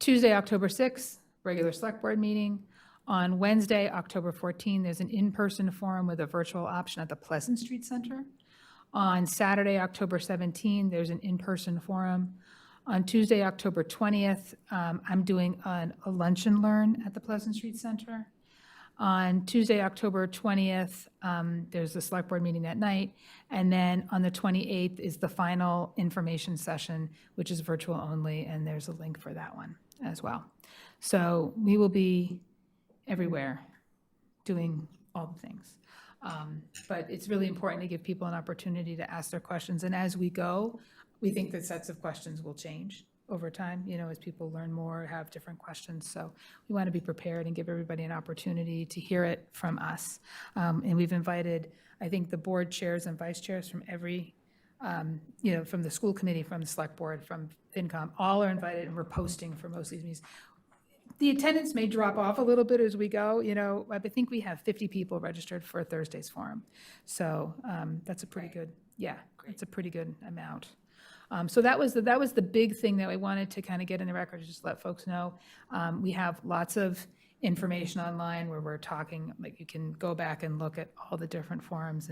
Speaker 8: Tuesday, October 6th, regular select board meeting. On Wednesday, October 14th, there's an in-person forum with a virtual option at the Pleasant Street Center. On Saturday, October 17th, there's an in-person forum. On Tuesday, October 20th, I'm doing a lunch and learn at the Pleasant Street Center. On Tuesday, October 20th, there's the select board meeting that night. And then on the 28th is the final information session, which is virtual only, and there's a link for that one as well. So we will be everywhere doing all the things. But it's really important to give people an opportunity to ask their questions. And as we go, we think that sets of questions will change over time, as people learn more, have different questions. So we want to be prepared and give everybody an opportunity to hear it from us. And we've invited, I think, the board chairs and vice chairs from every, from the school committee, from the select board, from FinCom, all are invited, and we're posting for most of these meetings. The attendance may drop off a little bit as we go, I think we have 50 people registered for Thursday's forum. So that's a pretty good, it's a pretty good amount. So that was the big thing that I wanted to kind of get in the record, just let folks know. We have lots of information online where we're talking, like you can go back and look at all the different forums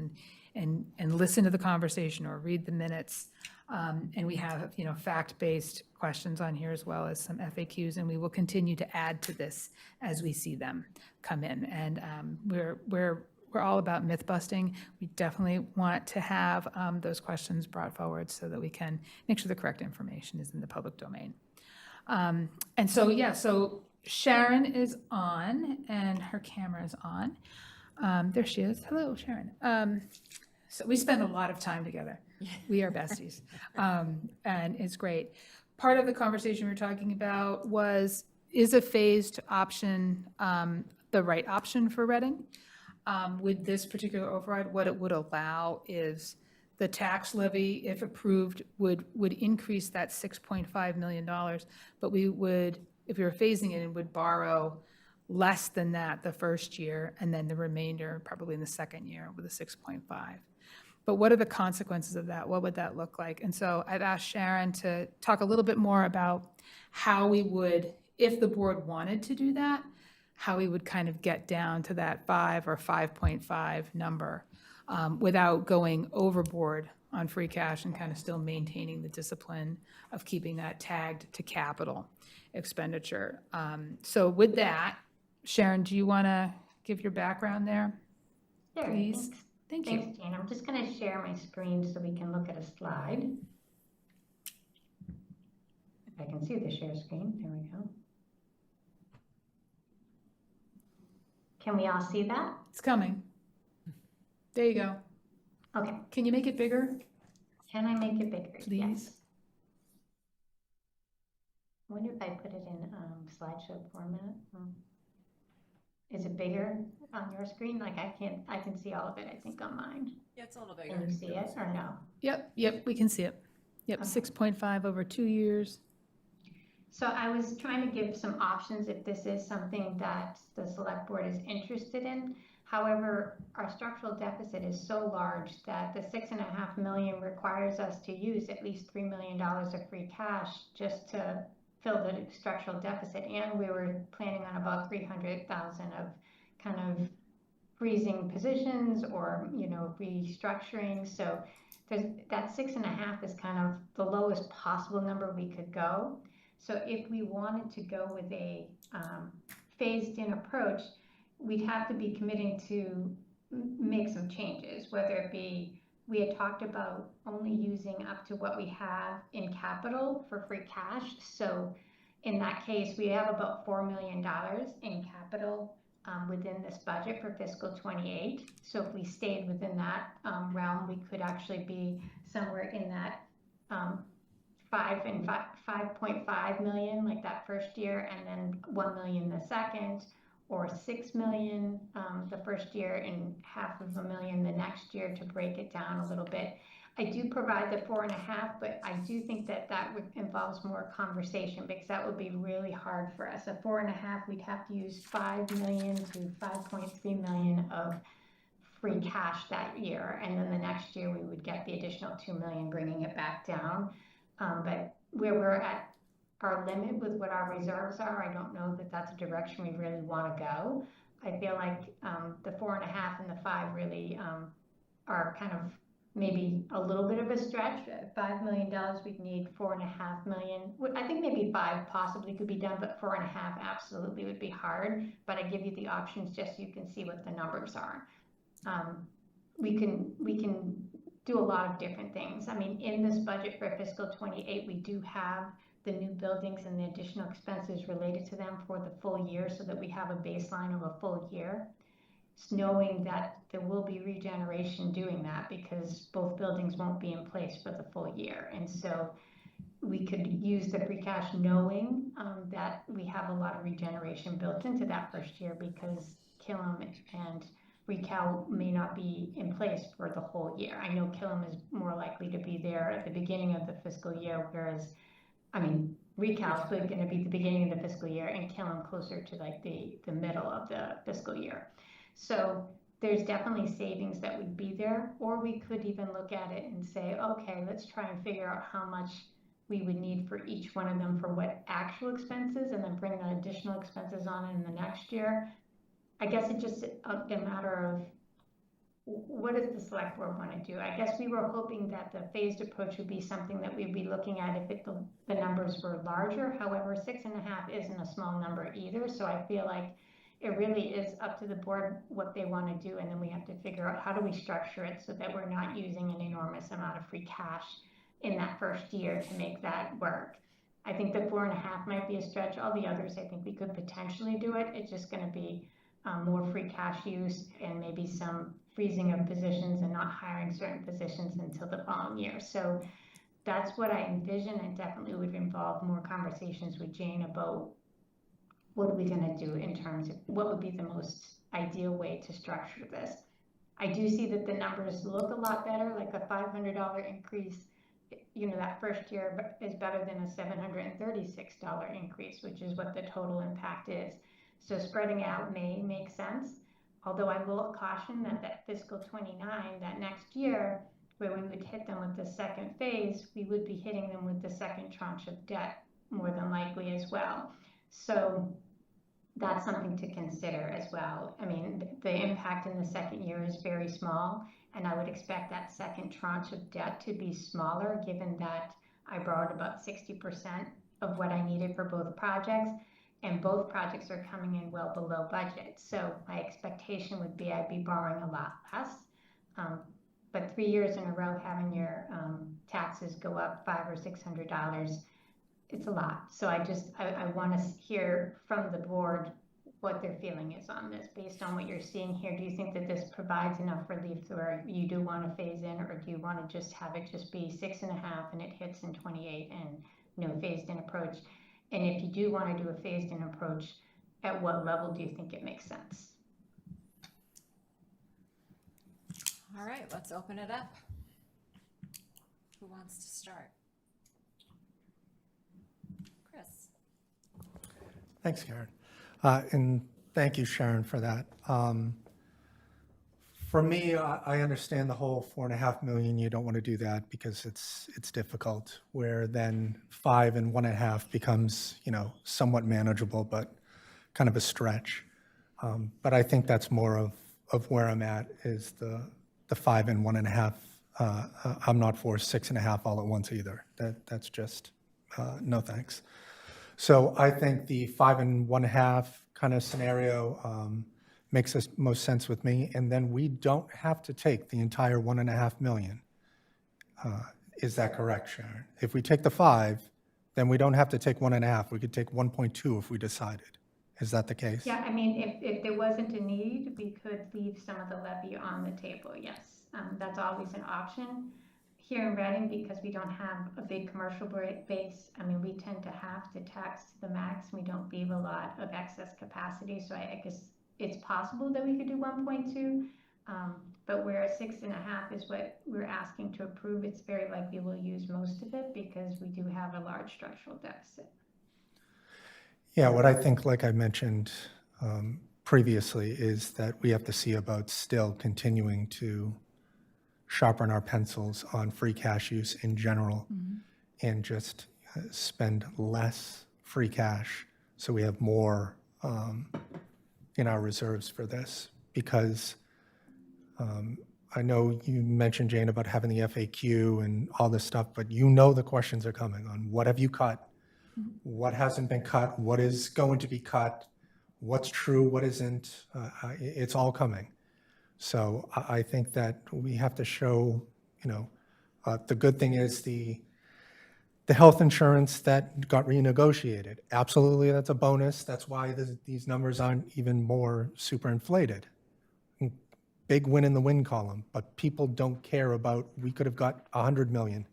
Speaker 8: and listen to the conversation or read the minutes. And we have, fact-based questions on here as well as some FAQs, and we will continue to add to this as we see them come in. And we're all about myth busting. We definitely want to have those questions brought forward so that we can make sure the correct information is in the public domain. And so, so Sharon is on, and her camera is on. There she is. Hello, Sharon. So we spend a lot of time together. We are besties, and it's great. Part of the conversation we were talking about is a phased option the right option for Reading? With this particular override, what it would allow is the tax levy, if approved, would increase that $6.5 million. But we would, if we were phasing it, would borrow less than that the first year, and then the remainder probably in the second year with a 6.5. But what are the consequences of that? What would that look like? And so I've asked Sharon to talk a little bit more about how we would, if the board wanted to do that, how we would kind of get down to that 5 or 5.5 number without going overboard on free cash and kind of still maintaining the discipline of keeping that tagged to capital expenditure. So with that, Sharon, do you want to give your background there?
Speaker 14: Sure,
Speaker 8: Please.
Speaker 14: thanks.
Speaker 8: Thank you.
Speaker 14: Thanks, Jane. I'm just going to share my screen so we can look at a slide. If I can see the share screen, there we go. Can we all see that?
Speaker 8: It's coming. There you go.
Speaker 14: Okay.
Speaker 8: Can you make it bigger?
Speaker 14: Can I make it bigger?
Speaker 8: Please.
Speaker 14: Yes. I wonder if I put it in slideshow format. Is it bigger on your screen? Like I can see all of it, I think, on mine.
Speaker 2: Yeah, it's a little bigger.
Speaker 14: Can you see it or no?
Speaker 8: Yep, we can see it. Yep,
Speaker 14: Okay.
Speaker 8: 6.5 over 2 years.
Speaker 14: So I was trying to give some options if this is something that the select board is interested in. However, our structural deficit is so large that the $6.5 million requires us to use at least $3 million of free cash just to fill the structural deficit. And we were planning on about 300,000 of kind of freezing positions or, restructuring. So that 6.5 is kind of the lowest possible number we could go. So if we wanted to go with a phased in approach, we'd have to be committing to make some changes, whether it be, we had talked about only using up to what we have in capital for free cash. So in that case, we have about $4 million in capital within this budget for fiscal 28. So if we stayed within that realm, we could actually be somewhere in that 5.5 million like that first year, and then 1 million the second, or 6 million the first year and $500,000 the next year to break it down a little bit. I do provide the 4.5, but I do think that involves more conversation, because that would be really hard for us. A 4.5, we'd have to use 5 million to 5.3 million of free cash that year, and then the next year we would get the additional 2 million, bringing it back down. But where we're at our limit with what our reserves are, I don't know that that's a direction we really want to go. I feel like the 4.5 and the 5 really are kind of maybe a little bit of a stretch. At $5 million, we'd need 4.5 million. I think maybe 5 possibly could be done, but 4.5 absolutely would be hard. But I give you the options just so you can see what the numbers are. We can do a lot of different things. I mean, in this budget for fiscal 28, we do have the new buildings and the additional expenses related to them for the full year, so that we have a baseline of a full year, knowing that there will be regeneration doing that, because both buildings won't be in place for the full year. And so we could use the free cash knowing that we have a lot of regeneration built into that first year, because Killam and Recal may not be in place for the whole year. I know Killam is more likely to be there at the beginning of the fiscal year, whereas, Recal is going to be the beginning of the fiscal year, and Killam closer to like the middle of the fiscal year. So there's definitely savings that would be there, or we could even look at it and say, okay, let's try and figure out how much we would need for each one of them for what actual expenses, and then bring the additional expenses on in the next year. I guess it's just a matter of what does the select board want to do? I guess we were hoping that the phased approach would be something that we'd be looking at if the numbers were larger. However, 6.5 isn't a small number either. So I feel like it really is up to the board what they want to do. And then we have to figure out how do we structure it so that we're not using an enormous amount of free cash in that first year to make that work. I think the 4.5 might be a stretch. All the others, I think we could potentially do it. It's just going to be more free cash use and maybe some freezing of positions and not hiring certain positions until the following year. So that's what I envision. It definitely would involve more conversations with Jane about what are we going to do in terms of what would be the most ideal way to structure this. I do see that the numbers look a lot better, like a $500 increase, that first year is better than a $736 increase, which is what the total impact is. So spreading out may make sense, although I will caution that fiscal 29, that next year, where we would hit them with the second phase, we would be hitting them with the second tranche of debt more than likely as well. So that's something to consider as well. I mean, the impact in the second year is very small, and I would expect that second tranche of debt to be smaller, given that I borrowed about 60% of what I needed for both projects, and both projects are coming in well below budget. So my expectation would be I'd be borrowing a lot less. But 3 years in a row, having your taxes go up $500 or $600, it's a lot. So I want to hear from the board what their feeling is on this. Based on what you're seeing here, do you think that this provides enough relief, or you do want to phase in, or do you want to just have it just be 6.5 and it hits in 28 and no phased in approach? And if you do want to do a phased in approach, at what level do you think it makes sense?
Speaker 2: All right, let's open it up. Who wants to start? Chris.
Speaker 4: Thanks, Karen. And thank you, Sharon, for that. For me, I understand the whole 4.5 million. You don't want to do that because it's difficult, where then 5 and 1.5 becomes, somewhat manageable, but kind of a stretch. But I think that's more of where I'm at, is the 5 and 1.5. I'm not for 6.5 all at once either. That's just no thanks. So I think the 5 and 1.5 kind of scenario makes the most sense with me. And then we don't have to take the entire 1.5 million. Is that correct, Sharon? If we take the 5, then we don't have to take 1.5. We could take 1.2 if we decided. Is that the case?
Speaker 14: Yeah, I mean, if there wasn't a need, we could leave some of the levy on the table, yes. That's always an option. Here in Reading, because we don't have a big commercial base, I mean, we tend to have to tax to the max. We don't leave a lot of excess capacity, so I guess it's possible that we could do 1.2, but where 6.5 is what we're asking to approve, it's very likely we'll use most of it because we do have a large structural deficit.
Speaker 4: Yeah, what I think, like I mentioned previously, is that we have to see about still continuing to sharpen our pencils on free cash use in general, and just spend less free cash so we have more in our reserves for this. Because I know you mentioned, Jane, about having the FAQ and all this stuff, but the questions are coming on what have you cut, what hasn't been cut, what is going to be cut, what's true, what isn't. It's all coming. So I think that we have to show, the good thing is the health insurance that got renegotiated. Absolutely, that's a bonus. That's why these numbers aren't even more super inflated. Big win in the win column, but people don't care about, we could have got 100 million.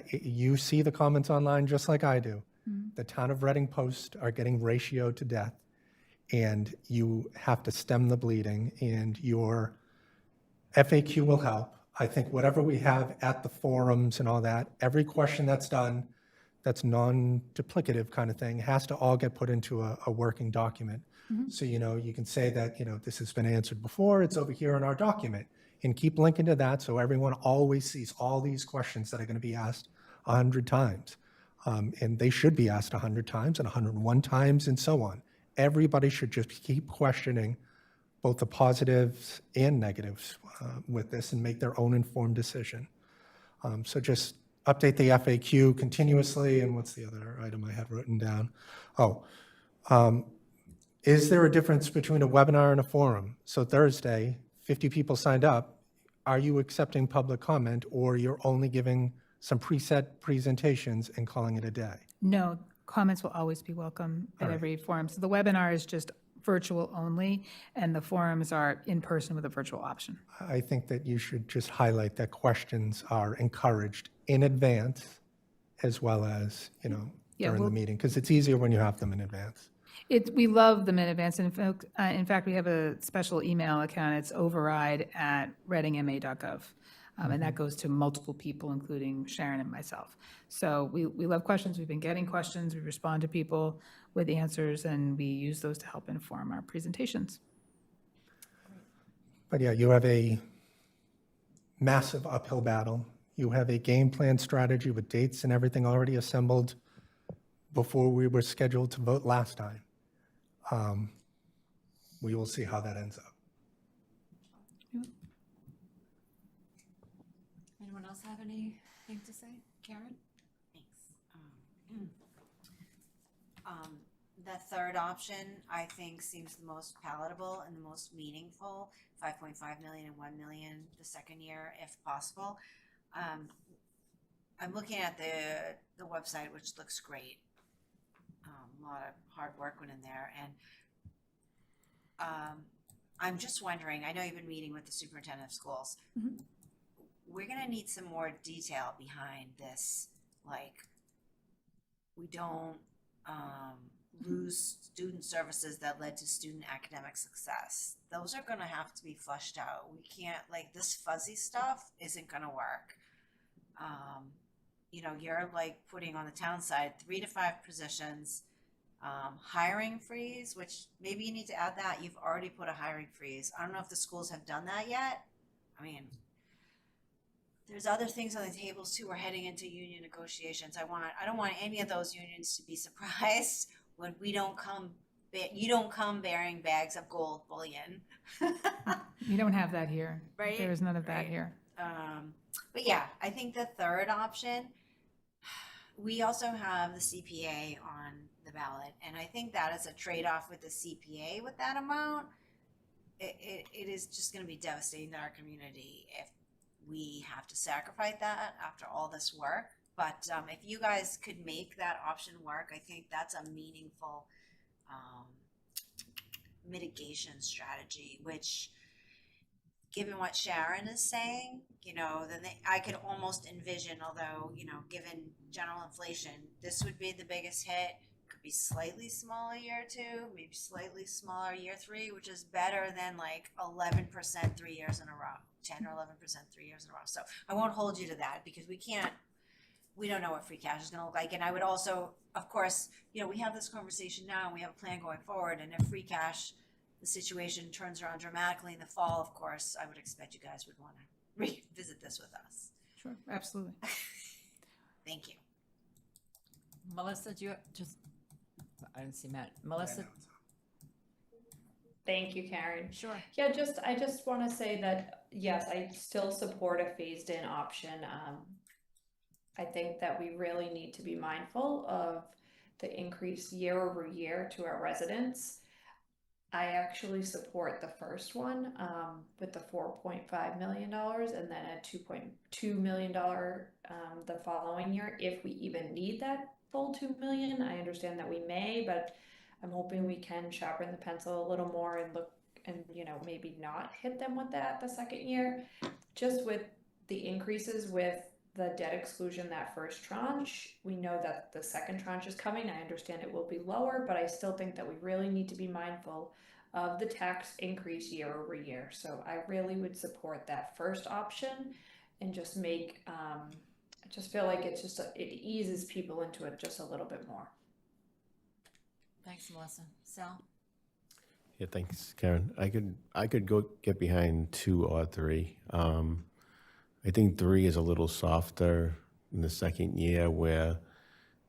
Speaker 4: You see the comments online just like I do. The town of Reading Post are getting ratioed to death, and you have to stem the bleeding, and your FAQ will help. I think whatever we have at the forums and all that, every question that's done, that's non-duplicative kind of thing, has to all get put into a working document. So, you can say that, this has been answered before, it's over here in our document, and keep linking to that so everyone always sees all these questions that are going to be asked 100 times. And they should be asked 100 times and 101 times and so on. Everybody should just keep questioning both the positives and negatives with this and make their own informed decision. So just update the FAQ continuously. And what's the other item I had written down? Is there a difference between a webinar and a forum? So Thursday, 50 people signed up. Are you accepting public comment, or you're only giving some preset presentations and calling it a day?
Speaker 8: No, comments will always be welcome at every forum. So the webinar is just virtual only, and the forums are in person with a virtual option.
Speaker 4: I think that you should just highlight that questions are encouraged in advance as well as, during the meeting, because it's easier when you have them in advance.
Speaker 8: We love them in advance. In fact, we have a special email account. It's override@readingma.gov. And that goes to multiple people, including Sharon and myself. So we love questions. We've been getting questions. We respond to people with answers, and we use those to help inform our presentations.
Speaker 4: But yeah, you have a massive uphill battle. You have a game plan strategy with dates and everything already assembled before we were scheduled to vote last time. We will see how that ends up.
Speaker 2: Anyone else have anything to say? Karen?
Speaker 11: Thanks. The third option, I think, seems the most palatable and the most meaningful, 5.5 million and 1 million the second year, if possible. I'm looking at the website, which looks great. A lot of hard work went in there, and I'm just wondering, I know you've been meeting with the superintendent of schools. We're gonna need some more detail behind this, like, we don't lose student services that led to student academic success. Those are gonna have to be fleshed out. We can't, like, this fuzzy stuff isn't gonna work. You know, you're like putting on the town side 3 to 5 positions, hiring freeze, which maybe you need to add that. You've already put a hiring freeze. I don't know if the schools have done that yet. I mean, there's other things on the tables too. We're heading into union negotiations. I don't want any of those unions to be surprised when you don't come bearing bags of gold bullion.
Speaker 8: We don't have that here.
Speaker 11: Right?
Speaker 8: There is none of that here.
Speaker 11: But yeah, I think the third option, we also have the CPA on the ballot, and I think that is a trade-off with the CPA with that amount. It is just going to be devastating to our community if we have to sacrifice that after all this work. But if you guys could make that option work, I think that's a meaningful mitigation strategy, which, given what Sharon is saying, you know, then I could almost envision, although, you know, given general inflation, this would be the biggest hit. Could be slightly smaller year 2, maybe slightly smaller year 3, which is better than like 11% 3 years in a row, 10 or 11% 3 years in a row. So I won't hold you to that because we don't know what free cash is going to look like. And I would also, of course, you know, we have this conversation now and we have a plan going forward. And if free cash, the situation turns around dramatically in the fall, of course, I would expect you guys would want to revisit this with us.
Speaker 8: Sure, absolutely.
Speaker 11: Thank you.
Speaker 2: Melissa, do you just, I didn't see Matt. Melissa?
Speaker 10: Thank you, Karen.
Speaker 2: Sure.
Speaker 10: Yeah, I just want to say that, yes, I still support a phased in option. I think that we really need to be mindful of the increase year over year to our residents. I actually support the first one with the $4.5 million and then a $2.2 million the following year, if we even need that full $2 million. I understand that we may, but I'm hoping we can sharpen the pencil a little more and look and, you know, maybe not hit them with that the second year. Just with the increases with the debt exclusion, that first tranche, we know that the second tranche is coming. I understand it will be lower, but I still think that we really need to be mindful of the tax increase year over year. So I really would support that first option and just make, I just feel like it's just, it eases people into it just a little bit more.
Speaker 2: Thanks, Melissa. Sal?
Speaker 12: Yeah, thanks, Karen. I could go get behind 2 or 3. I think 3 is a little softer in the second year, where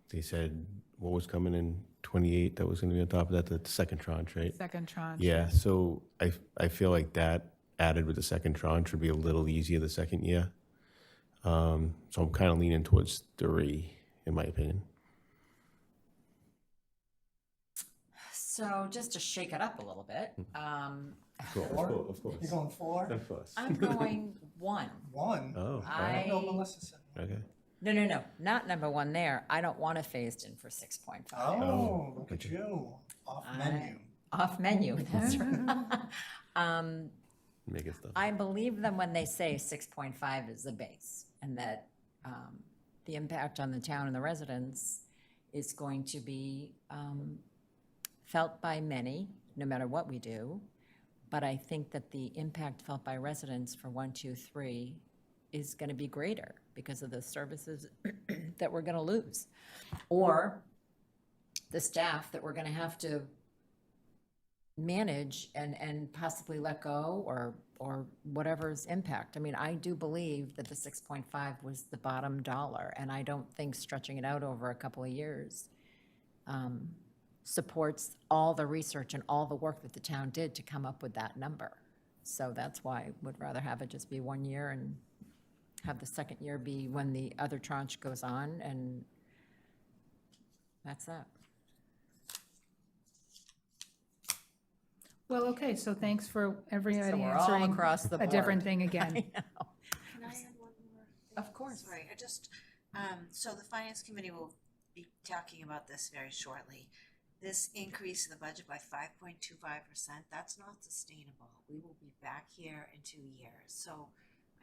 Speaker 12: they said what was coming in 28 that was going to be on top of that, the second tranche, right?
Speaker 8: Second tranche.
Speaker 12: Yeah, so I feel like that added with the second tranche would be a little easier the second year. So I'm kind of leaning towards 3, in my opinion.
Speaker 2: So just to shake it up a little bit,
Speaker 12: Of course.
Speaker 4: You're going 4?
Speaker 12: Of course.
Speaker 2: I'm going 1.
Speaker 4: 1?
Speaker 12: Oh,
Speaker 4: I know Melissa said 1.
Speaker 12: okay.
Speaker 2: No, not number 1 there. I don't want it phased in for 6.5.
Speaker 4: Oh, look at you. Off menu.
Speaker 2: Off menu, that's right.
Speaker 12: Make it stuff.
Speaker 2: I believe them when they say 6.5 is the base, and that the impact on the town and the residents is going to be felt by many, no matter what we do. But I think that the impact felt by residents for 1, 2, 3 is going to be greater because of the services that we're going to lose. Or the staff that we're going to have to manage and possibly let go or whatever's impact. I mean, I do believe that the 6.5 was the bottom dollar, and I don't think stretching it out over a couple of years supports all the research and all the work that the town did to come up with that number. So that's why I would rather have it just be 1 year and have the second year be when the other tranche goes on, and that's that.
Speaker 8: Well, okay, so thanks for everybody
Speaker 2: So we're all
Speaker 8: answering
Speaker 2: across the
Speaker 8: a different
Speaker 2: board.
Speaker 8: thing
Speaker 2: I
Speaker 8: again.
Speaker 2: know.
Speaker 11: Can I add one more thing?
Speaker 2: Of course.
Speaker 11: Sorry, I just, so the finance committee will be talking about this very shortly. This increase in the budget by 5.25%, that's not sustainable. We will be back here in 2 years. So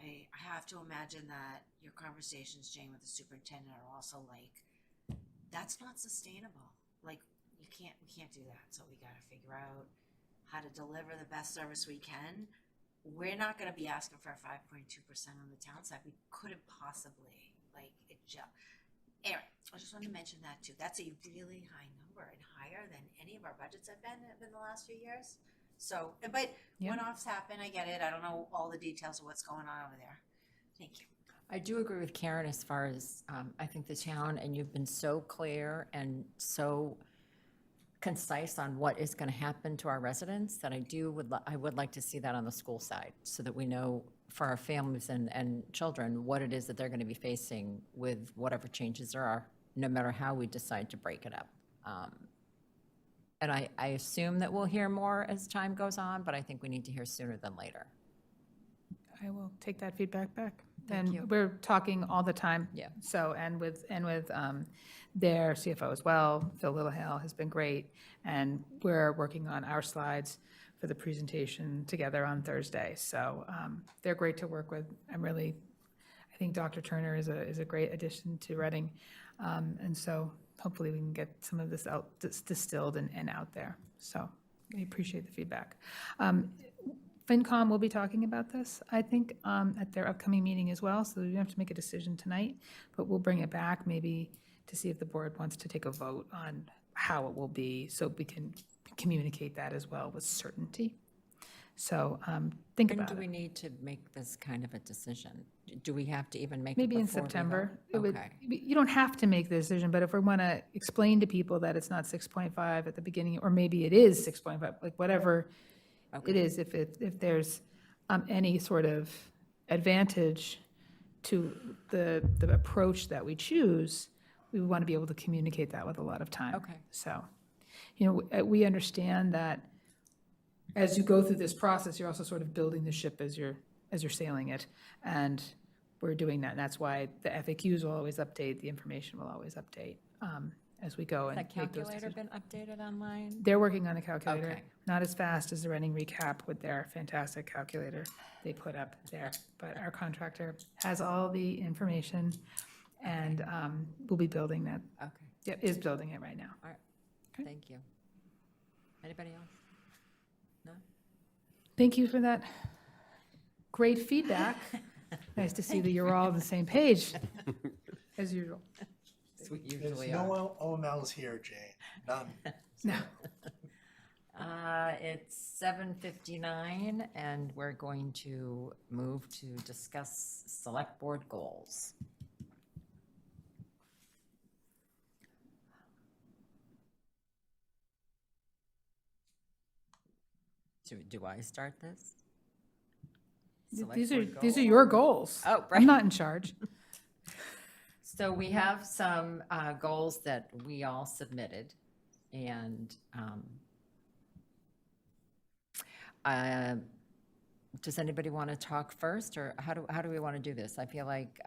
Speaker 11: I have to imagine that your conversations, Jane, with the superintendent are also like, that's not sustainable. Like, we can't do that. So we gotta figure out how to deliver the best service we can. We're not gonna be asking for a 5.2% on the town side. We couldn't possibly, like, it just, anyway, I just wanted to mention that too. That's a really high number and higher than any of our budgets have been the last few years. So, but
Speaker 8: Yeah.
Speaker 11: one-offs happen, I get it. I don't know all the details of what's going on over there. Thank you.
Speaker 2: I do agree with Karen as far as, I think the town, and you've been so clear and so concise on what is going to happen to our residents, that I would like to see that on the school side, so that we know for our families and children what it is that they're going to be facing with whatever changes there are, no matter how we decide to break it up. And I assume that we'll hear more as time goes on, but I think we need to hear sooner than later.
Speaker 8: I will take that feedback back.
Speaker 2: Thank you.
Speaker 8: And we're talking all the time.
Speaker 2: Yeah.
Speaker 8: So, and with their CFO as well, Phil Littlehale has been great. And we're working on our slides for the presentation together on Thursday. So they're great to work with. I think Dr. Turner is a great addition to Reading. And so hopefully we can get some of this out, distilled and out there. So I appreciate the feedback. FinCom will be talking about this, I think, at their upcoming meeting as well, so we don't have to make a decision tonight, but we'll bring it back maybe to see if the board wants to take a vote on how it will be, so we can communicate that as well with certainty. So think
Speaker 2: When
Speaker 8: about
Speaker 2: do we
Speaker 8: it.
Speaker 2: need to make this kind of a decision? Do we have to even make it
Speaker 8: Maybe in
Speaker 2: before we vote?
Speaker 8: September. It would-
Speaker 2: Okay.
Speaker 8: You don't have to make the decision, but if we want to explain to people that it's not 6.5 at the beginning, or maybe it is 6.5, like whatever it is, if there's any sort of advantage to the approach that we choose, we want to be able to communicate that with a lot of time.
Speaker 2: Okay.
Speaker 8: So, we understand that as you go through this process, you're also sort of building the ship as you're sailing it. And we're doing that. And that's why the FAQs will always update, the information will always update as we go and
Speaker 2: Has that
Speaker 8: make those
Speaker 2: calculator
Speaker 8: decisions.
Speaker 2: been updated online?
Speaker 8: They're working on a calculator,
Speaker 2: Okay.
Speaker 8: not as fast as the Reading Recap with their fantastic calculator they put up there. But our contractor has all the information and we'll be building that.
Speaker 2: Okay,
Speaker 8: Yep, is building it right now.
Speaker 2: all right.
Speaker 8: Okay.
Speaker 2: Thank you. Anybody else? No?
Speaker 8: Thank you for that great feedback. Nice to see that you're all on the same page, as usual.
Speaker 2: As we
Speaker 4: There's
Speaker 2: usually are.
Speaker 4: no OMLs here, Jane, none.
Speaker 8: No.
Speaker 2: It's 7:59, and we're going to move to discuss select board goals. Do I start this? Select
Speaker 8: These are
Speaker 2: board
Speaker 8: your goals.
Speaker 2: Oh, right.
Speaker 8: I'm not in charge.
Speaker 2: So we have some goals that we all submitted, and does anybody want to talk first, or how do we want to do this? I feel like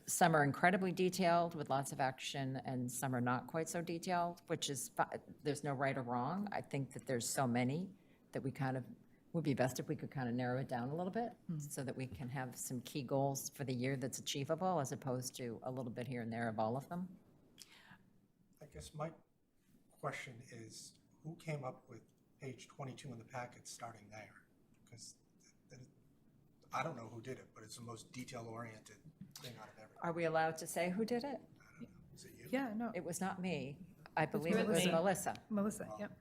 Speaker 2: some are incredibly detailed with lots of action, and some are not quite so detailed, which is, there's no right or wrong. I think that there's so many that we kind of, would be best if we could kind of narrow it down a little bit, so that we can have some key goals for the year that's achievable, as opposed to a little bit here and there of all of them.
Speaker 4: I guess my question is, who came up with page 22 in the packet starting there? Because I don't know who did it, but it's the most detail-oriented thing out of everything.
Speaker 2: Are we allowed to say who did it?
Speaker 4: Is it you?
Speaker 8: Yeah, no,
Speaker 2: It was not me. I believe it was
Speaker 8: Melissa.
Speaker 2: Melissa.
Speaker 8: Melissa, yep.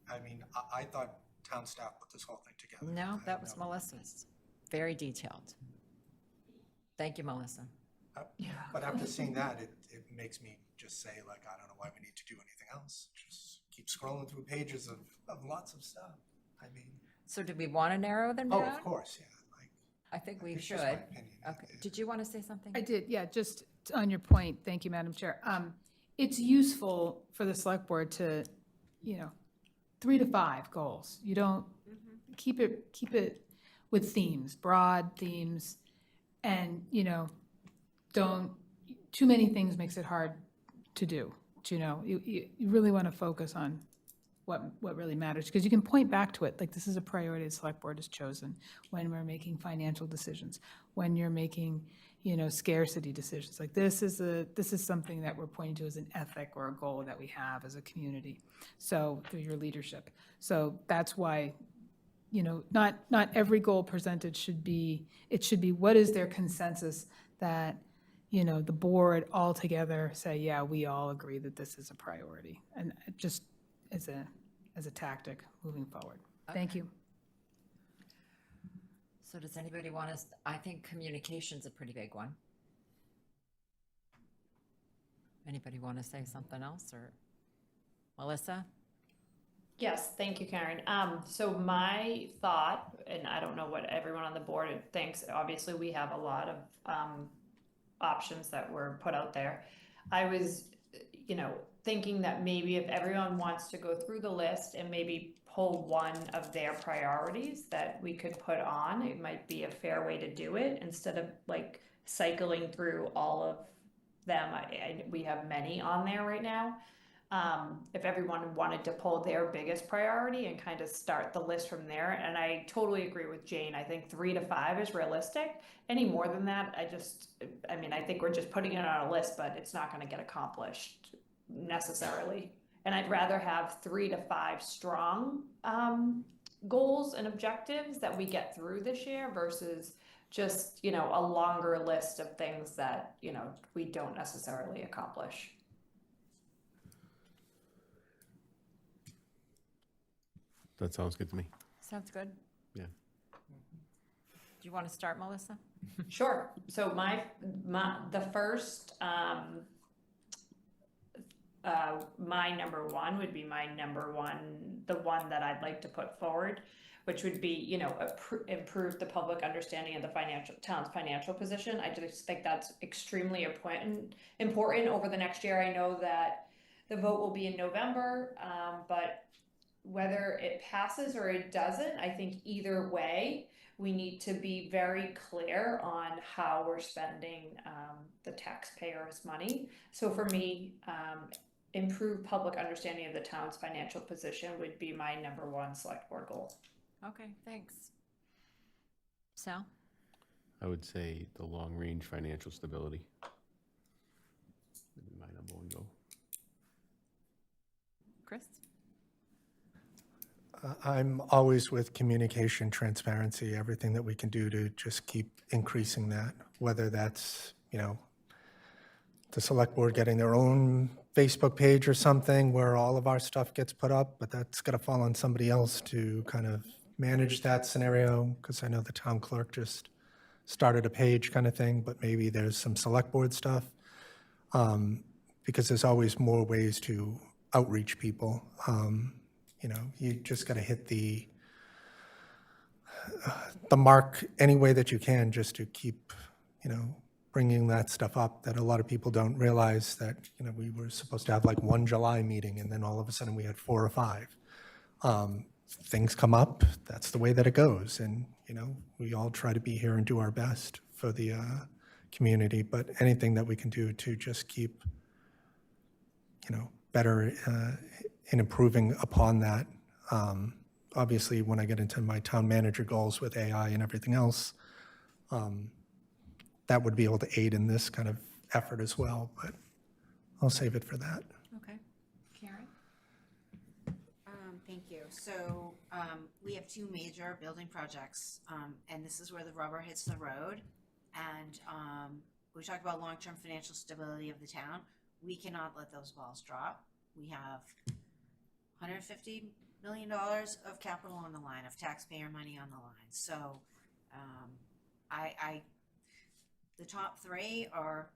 Speaker 4: I mean, I thought town staff put this whole thing together.
Speaker 2: No,
Speaker 4: I
Speaker 2: that
Speaker 4: have
Speaker 2: was
Speaker 4: no-
Speaker 2: Melissa's. Very detailed. Thank you, Melissa.
Speaker 4: But after seeing that, it makes me just say, like, I don't know why we need to do anything else. Just keep scrolling through pages of lots of stuff. I mean,
Speaker 2: So do we want to narrow them
Speaker 4: oh,
Speaker 2: down?
Speaker 4: of course, yeah. Like,
Speaker 2: I think we
Speaker 4: it's
Speaker 2: should.
Speaker 4: just my opinion.
Speaker 2: Okay. Did you want to say something?
Speaker 8: I did, yeah, just on your point, thank you, Madam Chair. It's useful for the select board to, 3 to 5 goals. You don't, keep it with themes, broad themes, and, don't, too many things makes it hard to do. You really want to focus on what really matters, because you can point back to it, like this is a priority the select board has chosen when we're making financial decisions, when you're making, scarcity decisions. Like this is something that we're pointing to as an ethic or a goal that we have as a community. So through your leadership. So that's why, not every goal presented should be what is their consensus that, the board all together say, yeah, we all agree that this is a priority. And it just as a tactic moving forward. Thank you.
Speaker 2: So does anybody want us, I think communication's a pretty big one. Anybody want to say something else, or Melissa?
Speaker 10: Yes, thank you, Karen. So my thought, and I don't know what everyone on the board thinks, obviously we have a lot of options that were put out there. I was, thinking that maybe if everyone wants to go through the list and maybe pull one of their priorities that we could put on, it might be a fair way to do it instead of like cycling through all of them. We have many on there right now. If everyone wanted to pull their biggest priority and kind of start the list from there. And I totally agree with Jane. I think 3 to 5 is realistic. Any more than that, I think we're just putting it on a list, but it's not going to get accomplished necessarily. And I'd rather have 3 to 5 strong goals and objectives that we get through this year versus just, a longer list of things that, we don't necessarily accomplish.
Speaker 12: That sounds good to me.
Speaker 2: Sounds good.
Speaker 12: Yeah.
Speaker 2: Do you want to start, Melissa?
Speaker 10: Sure. So the first, my number one would be the one that I'd like to put forward, which would be, improve the public understanding of the town's financial position. I just think that's extremely important over the next year. I know that the vote will be in November, but whether it passes or it doesn't, I think either way, we need to be very clear on how we're spending the taxpayers' money. So for me, improve public understanding of the town's financial position would be my number one select board goal.
Speaker 2: Okay, thanks. Sal?
Speaker 12: I would say the long-range financial stability would be my number one goal.
Speaker 2: Chris?
Speaker 4: I'm always with communication, transparency, everything that we can do to just keep increasing that, whether that's, the select board getting their own Facebook page or something where all of our stuff gets put up, but that's got to fall on somebody else to kind of manage that scenario, because I know the town clerk just started a page kind of thing, but maybe there's some select board stuff, because there's always more ways to outreach people. You just got to hit the mark any way that you can, just to keep, bringing that stuff up, that a lot of people don't realize that, we were supposed to have like one July meeting and then all of a sudden we had 4 or 5. Things come up, that's the way that it goes. And, we all try to be here and do our best for the community, but anything that we can do to just keep, better in improving upon that. Obviously, when I get into my town manager goals with AI and everything else, that would be able to aid in this kind of effort as well, but I'll save it for that.
Speaker 2: Okay. Karen?
Speaker 11: Thank you. So, we have two major building projects, and this is where the rubber hits the road. And, we talked about long-term financial stability of the town. We cannot let those balls drop. We have $150 million of capital on the line, of taxpayer money on the line. So, the top three are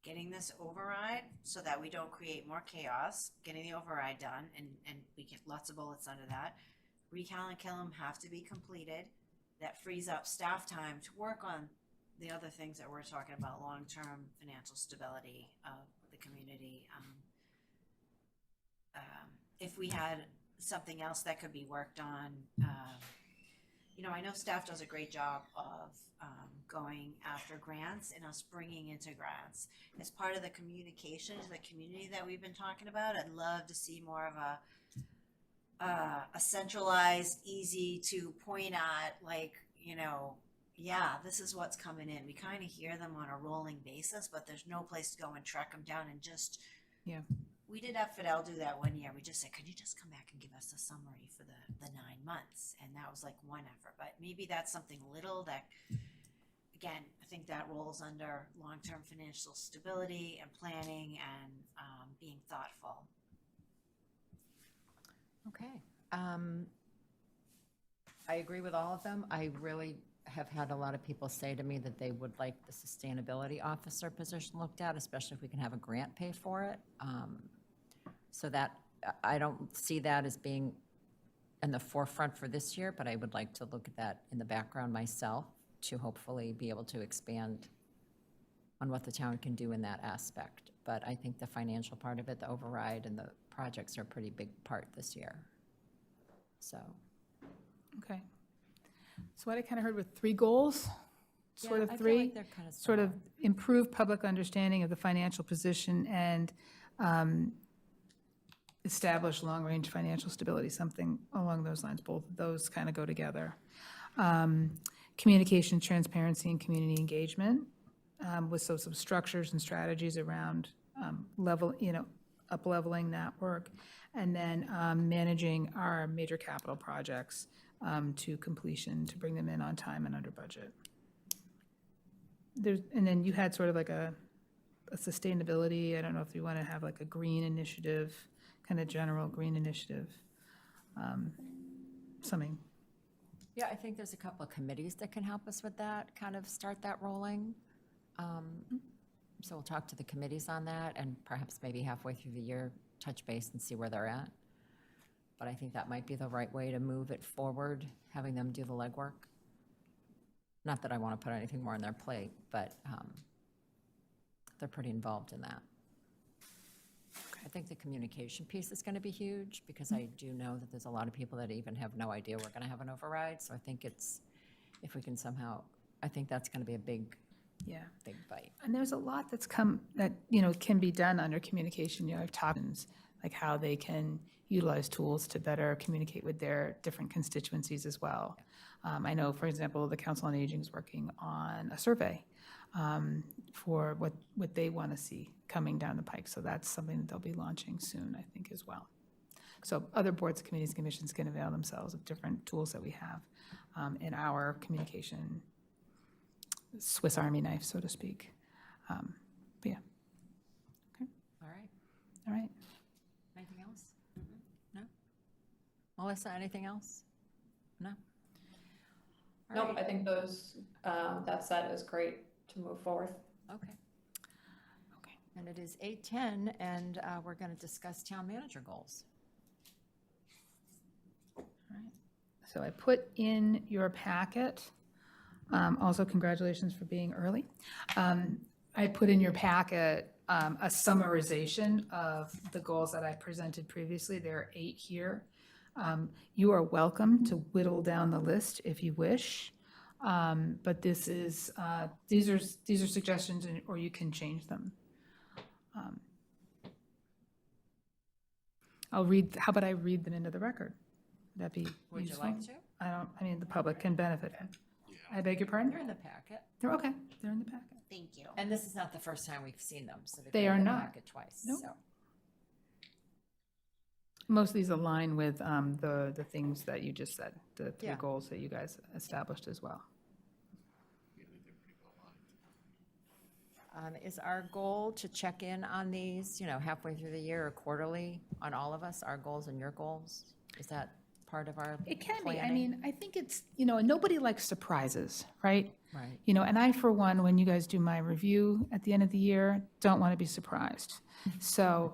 Speaker 11: getting this override so that we don't create more chaos, getting the override done, and we get lots of bullets under that. Recal and Killam have to be completed. That frees up staff time to work on the other things that we're talking about, long-term financial stability of the community. If we had something else that could be worked on, I know staff does a great job of going after grants and us bringing into grants. As part of the communication to the community that we've been talking about, I'd love to see more of a centralized, easy to point at, like, yeah, this is what's coming in. We kind of hear them on a rolling basis, but there's no place to go and track them down and just,
Speaker 8: Yeah.
Speaker 11: We did have Fidel do that one year. We just said, could you just come back and give us a summary for the 9 months? And that was like one effort, but maybe that's something little that, again, I think that rolls under long-term financial stability and planning and being thoughtful.
Speaker 2: Okay. I agree with all of them. I really have had a lot of people say to me that they would like the sustainability officer position looked at, especially if we can have a grant pay for it. So that, I don't see that as being in the forefront for this year, but I would like to look at that in the background myself to hopefully be able to expand on what the town can do in that aspect. But I think the financial part of it, the override and the projects are a pretty big part this year. So.
Speaker 8: Okay. So what I kind of heard with 3 goals, sort
Speaker 2: Yeah,
Speaker 8: of
Speaker 2: I feel
Speaker 8: 3,
Speaker 2: like they're kind of
Speaker 8: sort of
Speaker 2: similar.
Speaker 8: improve public understanding of the financial position and establish long-range financial stability, something along those lines. Both of those kind of go together. Communication, transparency, and community engagement with some structures and strategies around up-leveling that work. And then managing our major capital projects to completion, to bring them in on time and under budget. And then you had sort of like a sustainability, I don't know if you want to have like a green initiative, kind of general green initiative, something.
Speaker 2: Yeah, I think there's a couple of committees that can help us with that, kind of start that rolling. So we'll talk to the committees on that and perhaps maybe halfway through the year, touch base and see where they're at. But I think that might be the right way to move it forward, having them do the legwork. Not that I want to put anything more on their plate, but they're pretty involved in that. I think the communication piece is going to be huge because I do know that there's a lot of people that even have no idea we're going to have an override. So I think if we can somehow, I think that's going to be a big bite.
Speaker 8: And there's a lot that's come that, can be done under communication. I've talked like how they can utilize tools to better communicate with their different constituencies as well. I know, for example, the Council on Aging is working on a survey for what they want to see coming down the pike. So that's something that they'll be launching soon, I think, as well. So other boards, committees, commissions can avail themselves of different tools that we have in our communication Swiss Army knife, so to speak. But yeah. Okay.
Speaker 2: All right.
Speaker 8: All right.
Speaker 2: Anything else? No? Melissa, anything else? No? All
Speaker 10: Nope,
Speaker 2: right.
Speaker 10: I think that set is great to move forward.
Speaker 2: Okay. Okay. And it is 8:10, and we're going to discuss town manager goals.
Speaker 8: All right. So I put in your packet, also congratulations for being early. I put in your packet a summarization of the goals that I presented previously. There are 8 here. You are welcome to whittle down the list if you wish. But these are suggestions, or you can change them. I'll read. How about I read them into the record? Would that be
Speaker 2: Would
Speaker 8: useful?
Speaker 2: you like to?
Speaker 8: I mean, the public can benefit. I beg your pardon?
Speaker 2: They're in the packet.
Speaker 8: They're okay. They're in the packet.
Speaker 11: Thank you.
Speaker 2: And this is not the first time we've seen them, so they've
Speaker 8: They
Speaker 2: been
Speaker 8: are
Speaker 2: in the
Speaker 8: not.
Speaker 2: packet twice.
Speaker 8: Nope.
Speaker 2: So.
Speaker 8: Most of these align with the things that you just said, the three
Speaker 2: Yeah.
Speaker 8: goals that you guys established as well.
Speaker 2: Is our goal to check in on these, halfway through the year or quarterly on all of us, our goals and your goals? Is that part of our
Speaker 8: It can be. I
Speaker 2: planning?
Speaker 8: mean, I think it's, and nobody likes surprises, right?
Speaker 2: Right.
Speaker 8: And I, for one, when you guys do my review at the end of the year, don't want to be surprised. So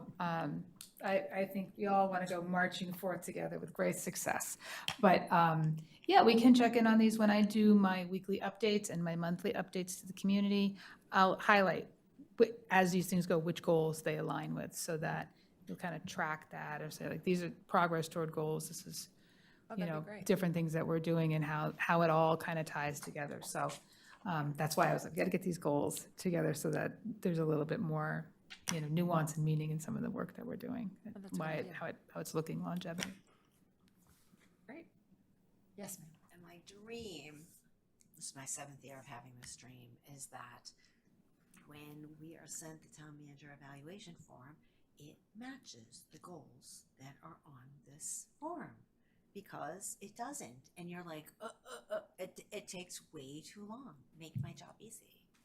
Speaker 8: I think we all want to go marching forth together with great success. But yeah, we can check in on these when I do my weekly updates and my monthly updates to the community. I'll highlight, as these things go, which goals they align with so that you'll kind of track that or say, like, these are progress toward goals. This is,
Speaker 2: that'd be great.
Speaker 8: different things that we're doing and how it all kind of ties together. So that's why I was like, got to get these goals together so that there's a little bit more, nuance and meaning in some of the work that we're doing.
Speaker 2: that's a good
Speaker 8: Why,
Speaker 2: idea.
Speaker 8: how it's looking longevity.
Speaker 2: Great. Yes, ma'am.
Speaker 11: And my dream, this is my 7th year of having this dream, is that when we are sent the town manager evaluation form, it matches the goals that are on this form. Because it doesn't. And you're like, it takes way too long. Make my job easy.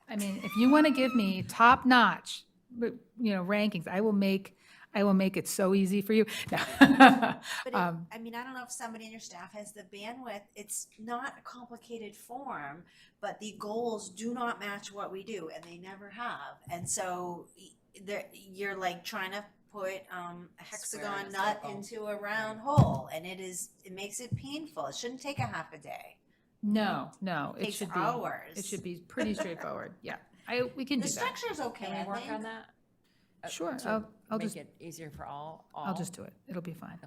Speaker 8: I mean, if you want to give me top notch, rankings, I will make it so easy for you. No.
Speaker 11: But I don't know if somebody in your staff has the bandwidth. It's not a complicated form, but the goals do not match what we do, and they never have. And so you're like trying to put a hexagon nut into a round hole, and it makes it painful. It shouldn't take a half a day.
Speaker 8: No,
Speaker 11: It
Speaker 8: it should
Speaker 11: takes
Speaker 8: be
Speaker 11: hours.
Speaker 8: It should be pretty straightforward. Yeah, we can
Speaker 11: The
Speaker 8: do that.
Speaker 11: structure's okay,
Speaker 2: Can
Speaker 11: I
Speaker 2: we work
Speaker 11: think.
Speaker 2: on that?
Speaker 8: Sure,
Speaker 2: To
Speaker 8: I'll
Speaker 2: make
Speaker 8: just
Speaker 2: it easier for all?
Speaker 8: I'll just do it. It'll be fine.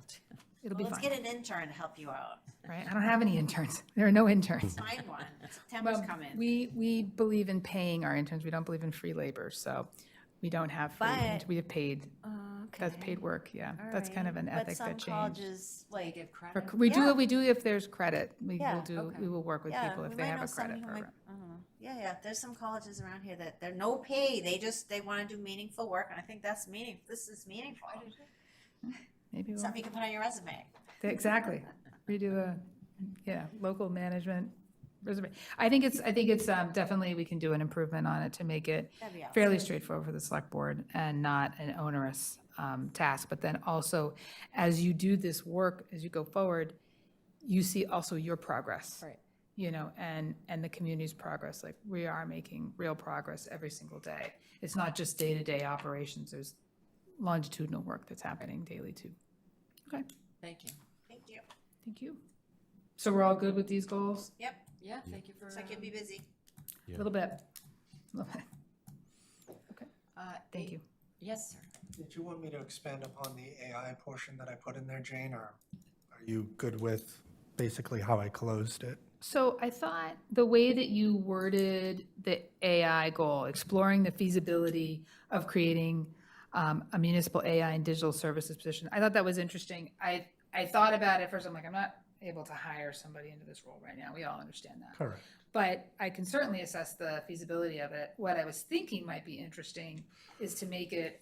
Speaker 8: It'll be
Speaker 11: Well, let's
Speaker 8: fine.
Speaker 11: get an intern to help you out.
Speaker 8: Right? I don't have any interns. There are no interns.
Speaker 11: Find one. September's
Speaker 8: Well,
Speaker 11: coming.
Speaker 8: we believe in paying our interns. We don't believe in free labor, so we don't have free.
Speaker 11: But-
Speaker 8: We have paid.
Speaker 11: Okay.
Speaker 8: That's paid work. Yeah, that's kind of an ethic that
Speaker 11: But
Speaker 8: changed.
Speaker 11: some colleges, like,
Speaker 2: Give
Speaker 8: For-
Speaker 2: credit?
Speaker 8: We do
Speaker 11: Yeah.
Speaker 8: it. We do if there's credit. We
Speaker 11: Yeah,
Speaker 8: will do.
Speaker 2: okay.
Speaker 8: We will work with people if
Speaker 11: we
Speaker 8: they
Speaker 11: might
Speaker 8: have
Speaker 11: know
Speaker 8: a credit
Speaker 11: some who might-
Speaker 8: program.
Speaker 11: I don't know. Yeah. There's some colleges around here that they're no pay. They want to do meaningful work, and I think that's meaningful. This is meaningful.
Speaker 8: Maybe we'll,
Speaker 11: Something you can put on your resume.
Speaker 8: exactly. We do local management resume. I think it's definitely we can do an improvement on it to make it
Speaker 11: That'd be awesome.
Speaker 8: fairly straightforward for the select board and not an onerous task. But then also, as you do this work, as you go forward, you see also your progress.
Speaker 2: Right.
Speaker 8: And the community's progress. Like, we are making real progress every single day. It's not just day-to-day operations. There's longitudinal work that's happening daily too. Okay,
Speaker 2: Thank you.
Speaker 11: Thank you.
Speaker 8: thank you. So we're all good with these goals?
Speaker 11: Yep.
Speaker 2: Yeah, thank you for.
Speaker 11: Looks like you'll be busy.
Speaker 8: A little bit. Okay, thank you.
Speaker 2: Yes, sir.
Speaker 4: Did you want me to expand upon the AI portion that I put in there, Jane, or are you good with basically how I closed it?
Speaker 8: So I thought the way that you worded the AI goal, exploring the feasibility of creating a municipal AI and digital services position, I thought that was interesting. I thought about it first. I'm like, I'm not able to hire somebody into this role right now. We all understand that.
Speaker 4: Correct.
Speaker 8: But I can certainly assess the feasibility of it. What I was thinking might be interesting is to make it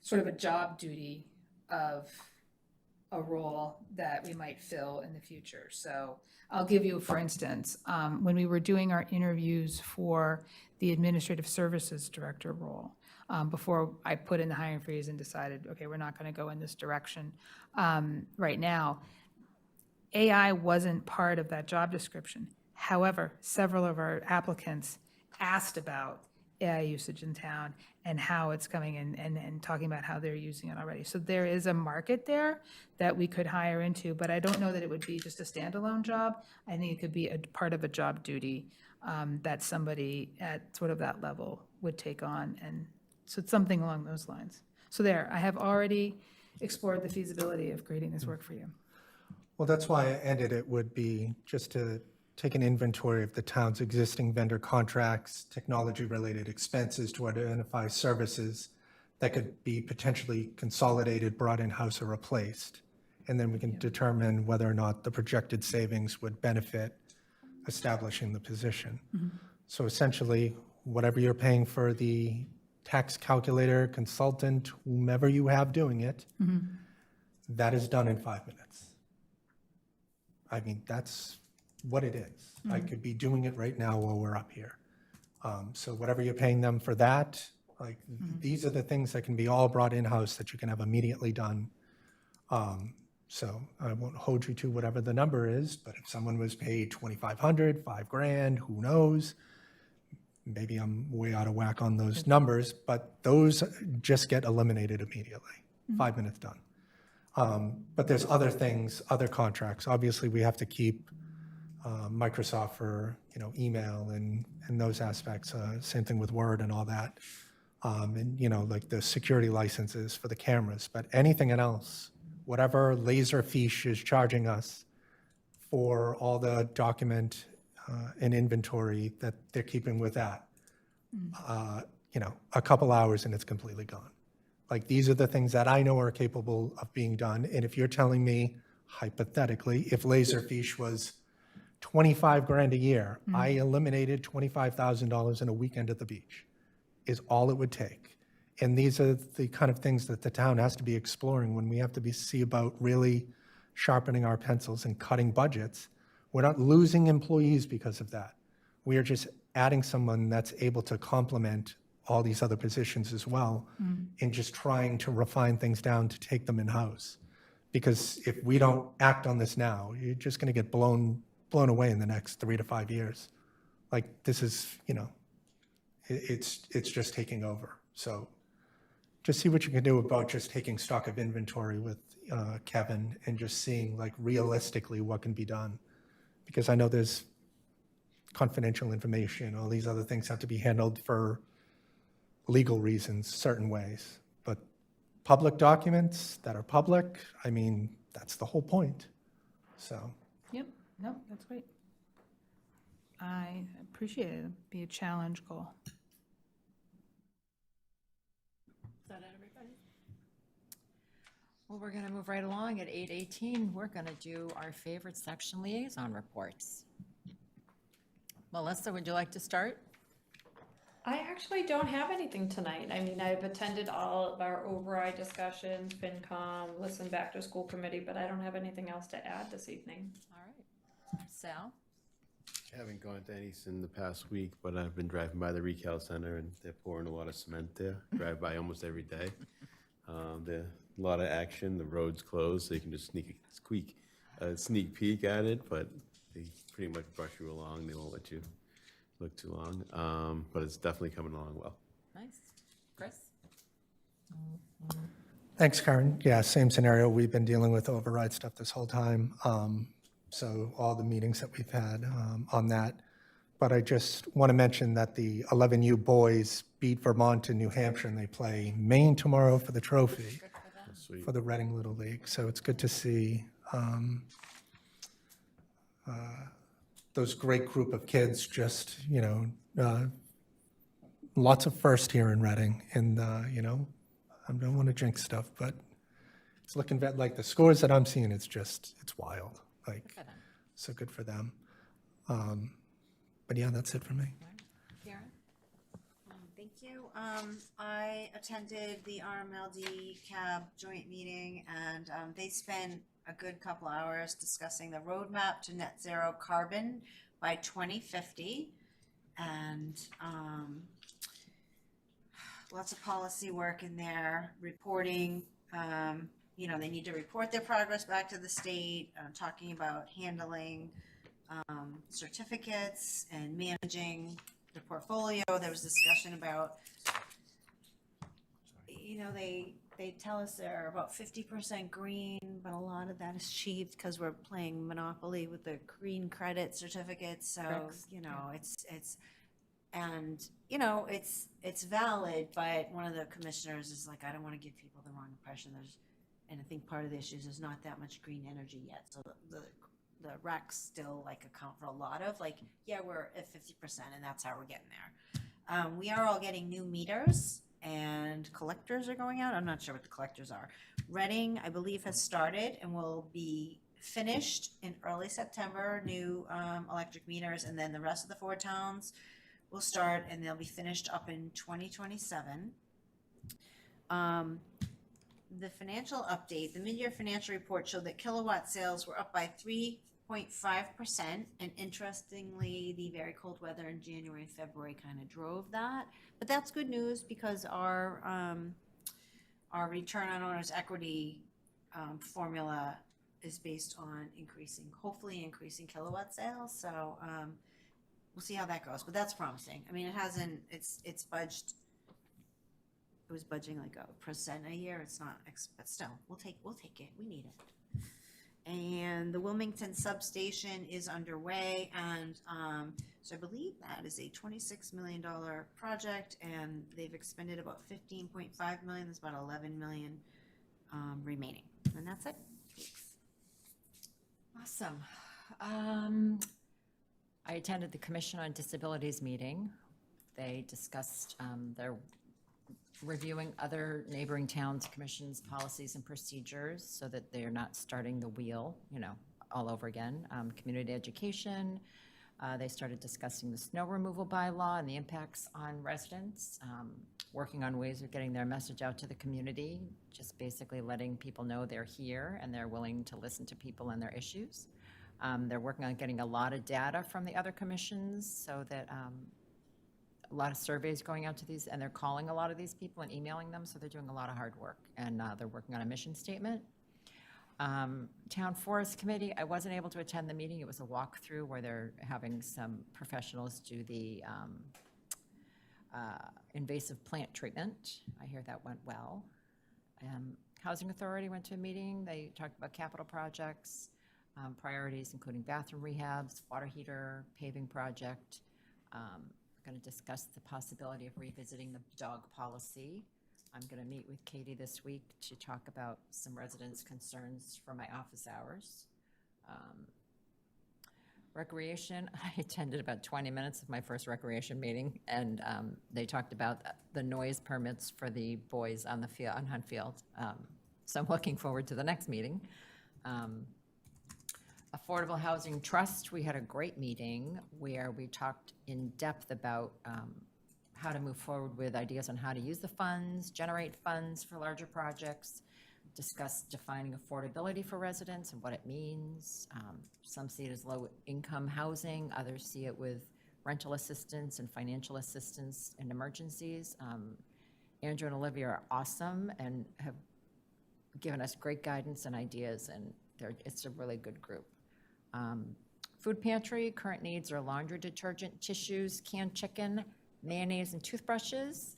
Speaker 8: sort of a job duty of a role that we might fill in the future. So I'll give you, for instance, when we were doing our interviews for the administrative services director role, before I put in the hiring freeze and decided, okay, we're not going to go in this direction right now, AI wasn't part of that job description. However, several of our applicants asked about AI usage in town and how it's coming in and talking about how they're using it already. So there is a market there that we could hire into, but I don't know that it would be just a standalone job. I think it could be a part of a job duty that somebody at sort of that level would take on. And so it's something along those lines. So there, I have already explored the feasibility of creating this work for you.
Speaker 4: Well, that's why I ended it would be just to take an inventory of the town's existing vendor contracts, technology-related expenses to identify services that could be potentially consolidated, brought in-house, or replaced. And then we can determine whether or not the projected savings would benefit establishing the position. So essentially, whatever you're paying for the tax calculator, consultant, whomever you have doing it, That is done in 5 minutes. I mean, that's what it is. I could be doing it right now while we're up here. So whatever you're paying them for that, like, these are the things that can be all brought in-house that you can have immediately done. So I won't hold you to whatever the number is, but if someone was paid 2,500, $5,000, who knows? Maybe I'm way out of whack on those numbers, but those just get eliminated immediately. 5 minutes done. But there's other things, other contracts. Obviously, we have to keep Microsoft for, email and those aspects. Same thing with Word and all that. And, like the security licenses for the cameras. But anything else, whatever Laserfiche is charging us for all the document and inventory that they're keeping with that, a couple hours and it's completely gone. Like, these are the things that I know are capable of being done. And if you're telling me, hypothetically, if Laserfiche was $25,000 a year, I eliminated $25,000 in a weekend at the beach, is all it would take. And these are the kind of things that the town has to be exploring when we have to see about really sharpening our pencils and cutting budgets. We're not losing employees because of that. We are just adding someone that's able to complement all these other positions as well, and just trying to refine things down to take them in-house. Because if we don't act on this now, you're just going to get blown away in the next 3 to 5 years. Like, this is, it's just taking over. So just see what you can do about just taking stock of inventory with Kevin and just seeing, like, realistically what can be done. Because I know there's confidential information, all these other things have to be handled for legal reasons, certain ways. But public documents that are public, I mean, that's the whole point. So.
Speaker 8: Yep, no, that's great. I appreciate it. It'd be a challenge goal.
Speaker 2: Is that everybody? Well, we're going to move right along. At 8:18, we're going to do our favorite section liaison reports. Melissa, would you like to start?
Speaker 10: I actually don't have anything tonight. I mean, I've attended all of our override discussions, FinCom, listened back to school committee, but I don't have anything else to add this evening.
Speaker 2: All right. Sal?
Speaker 12: I haven't gone to any in the past week, but I've been driving by the Recal Center and they're pouring a lot of cement there. Drive by almost every day. There's a lot of action. The road's closed, so you can just sneak peek at it, but they pretty much brush you along. They won't let you look too long, but it's definitely coming along well.
Speaker 2: Nice. Chris?
Speaker 4: Thanks, Karen. Yeah, same scenario. We've been dealing with override stuff this whole time. So all the meetings that we've had on that. But I just want to mention that the 11U boys beat Vermont in New Hampshire, and they play Maine tomorrow for the trophy for the Reading Little League. So it's good to see those great group of kids, just, lots of first here in Reading. And, I don't want to jinx stuff, but it's looking like the scores that I'm seeing, it's wild. Like, so good for them. But yeah, that's it for me.
Speaker 2: Karen?
Speaker 11: Thank you. I attended the RMLD CAB joint meeting, and they spent a good couple hours discussing the roadmap to net zero carbon by 2050, and lots of policy work in there, reporting. They need to report their progress back to the state, talking about handling certificates and managing the portfolio. There was discussion about, they tell us they're about 50% green, but a lot of that is achieved because we're playing Monopoly with the green credit certificates. So, it's valid, but one of the commissioners is like, I don't want to give people the wrong impression. And I think part of the issue is there's not that much green energy yet. So the recs still account for a lot of we're at 50% and that's how we're getting there. We are all getting new meters and collectors are going out. I'm not sure what the collectors are. Reading, I believe, has started and will be finished in early September, new electric meters, and then the rest of the 4 towns will start and they'll be finished up in 2027. the financial update, the mid-year financial report showed that kilowatt sales were up by 3.5%. And interestingly, the very cold weather in January and February kind of drove that. But that's good news because our return on owner's equity formula is based on hopefully increasing kilowatt sales. So we'll see how that goes, but that's promising. I mean, it's budged. It was budging like 1% a year. It's not, but still, we'll take it. We need it. And the Wilmington substation is underway, and so I believe that is a $26 million project, and they've expended about $15.5 million. There's about $11 million remaining, and that's it.
Speaker 2: Awesome. I attended the Commission on Disabilities meeting. They discussed their reviewing other neighboring towns' commissions, policies, and procedures so that they're not starting the wheel, all over again. Community education. They started discussing the snow removal bylaw and the impacts on residents, working on ways of getting their message out to the community, just basically letting people know they're here and they're willing to listen to people and their issues. They're working on getting a lot of data from the other commissions so that a lot of surveys going out to these, and they're calling a lot of these people and emailing them, so they're doing a lot of hard work, and they're working on a mission statement. Town Forest Committee, I wasn't able to attend the meeting. It was a walkthrough where they're having some professionals do the invasive plant treatment. I hear that went well. Housing Authority went to a meeting. They talked about capital projects, priorities, including bathroom rehabs, water heater, paving project. Going to discuss the possibility of revisiting the dog policy. I'm going to meet with Katie this week to talk about some residents' concerns for my office hours. Recreation, I attended about 20 minutes of my first recreation meeting, and they talked about the noise permits for the boys on the field, on Hunt Field. So I'm looking forward to the next meeting. Affordable Housing Trust, we had a great meeting where we talked in depth about how to move forward with ideas on how to use the funds, generate funds for larger projects, discuss defining affordability for residents and what it means. Some see it as low-income housing, others see it with rental assistance and financial assistance in emergencies. Andrew and Olivia are awesome and have given us great guidance and ideas, and it's a really good group. Food pantry, current needs are laundry detergent, tissues, canned chicken, mayonnaise, and toothbrushes.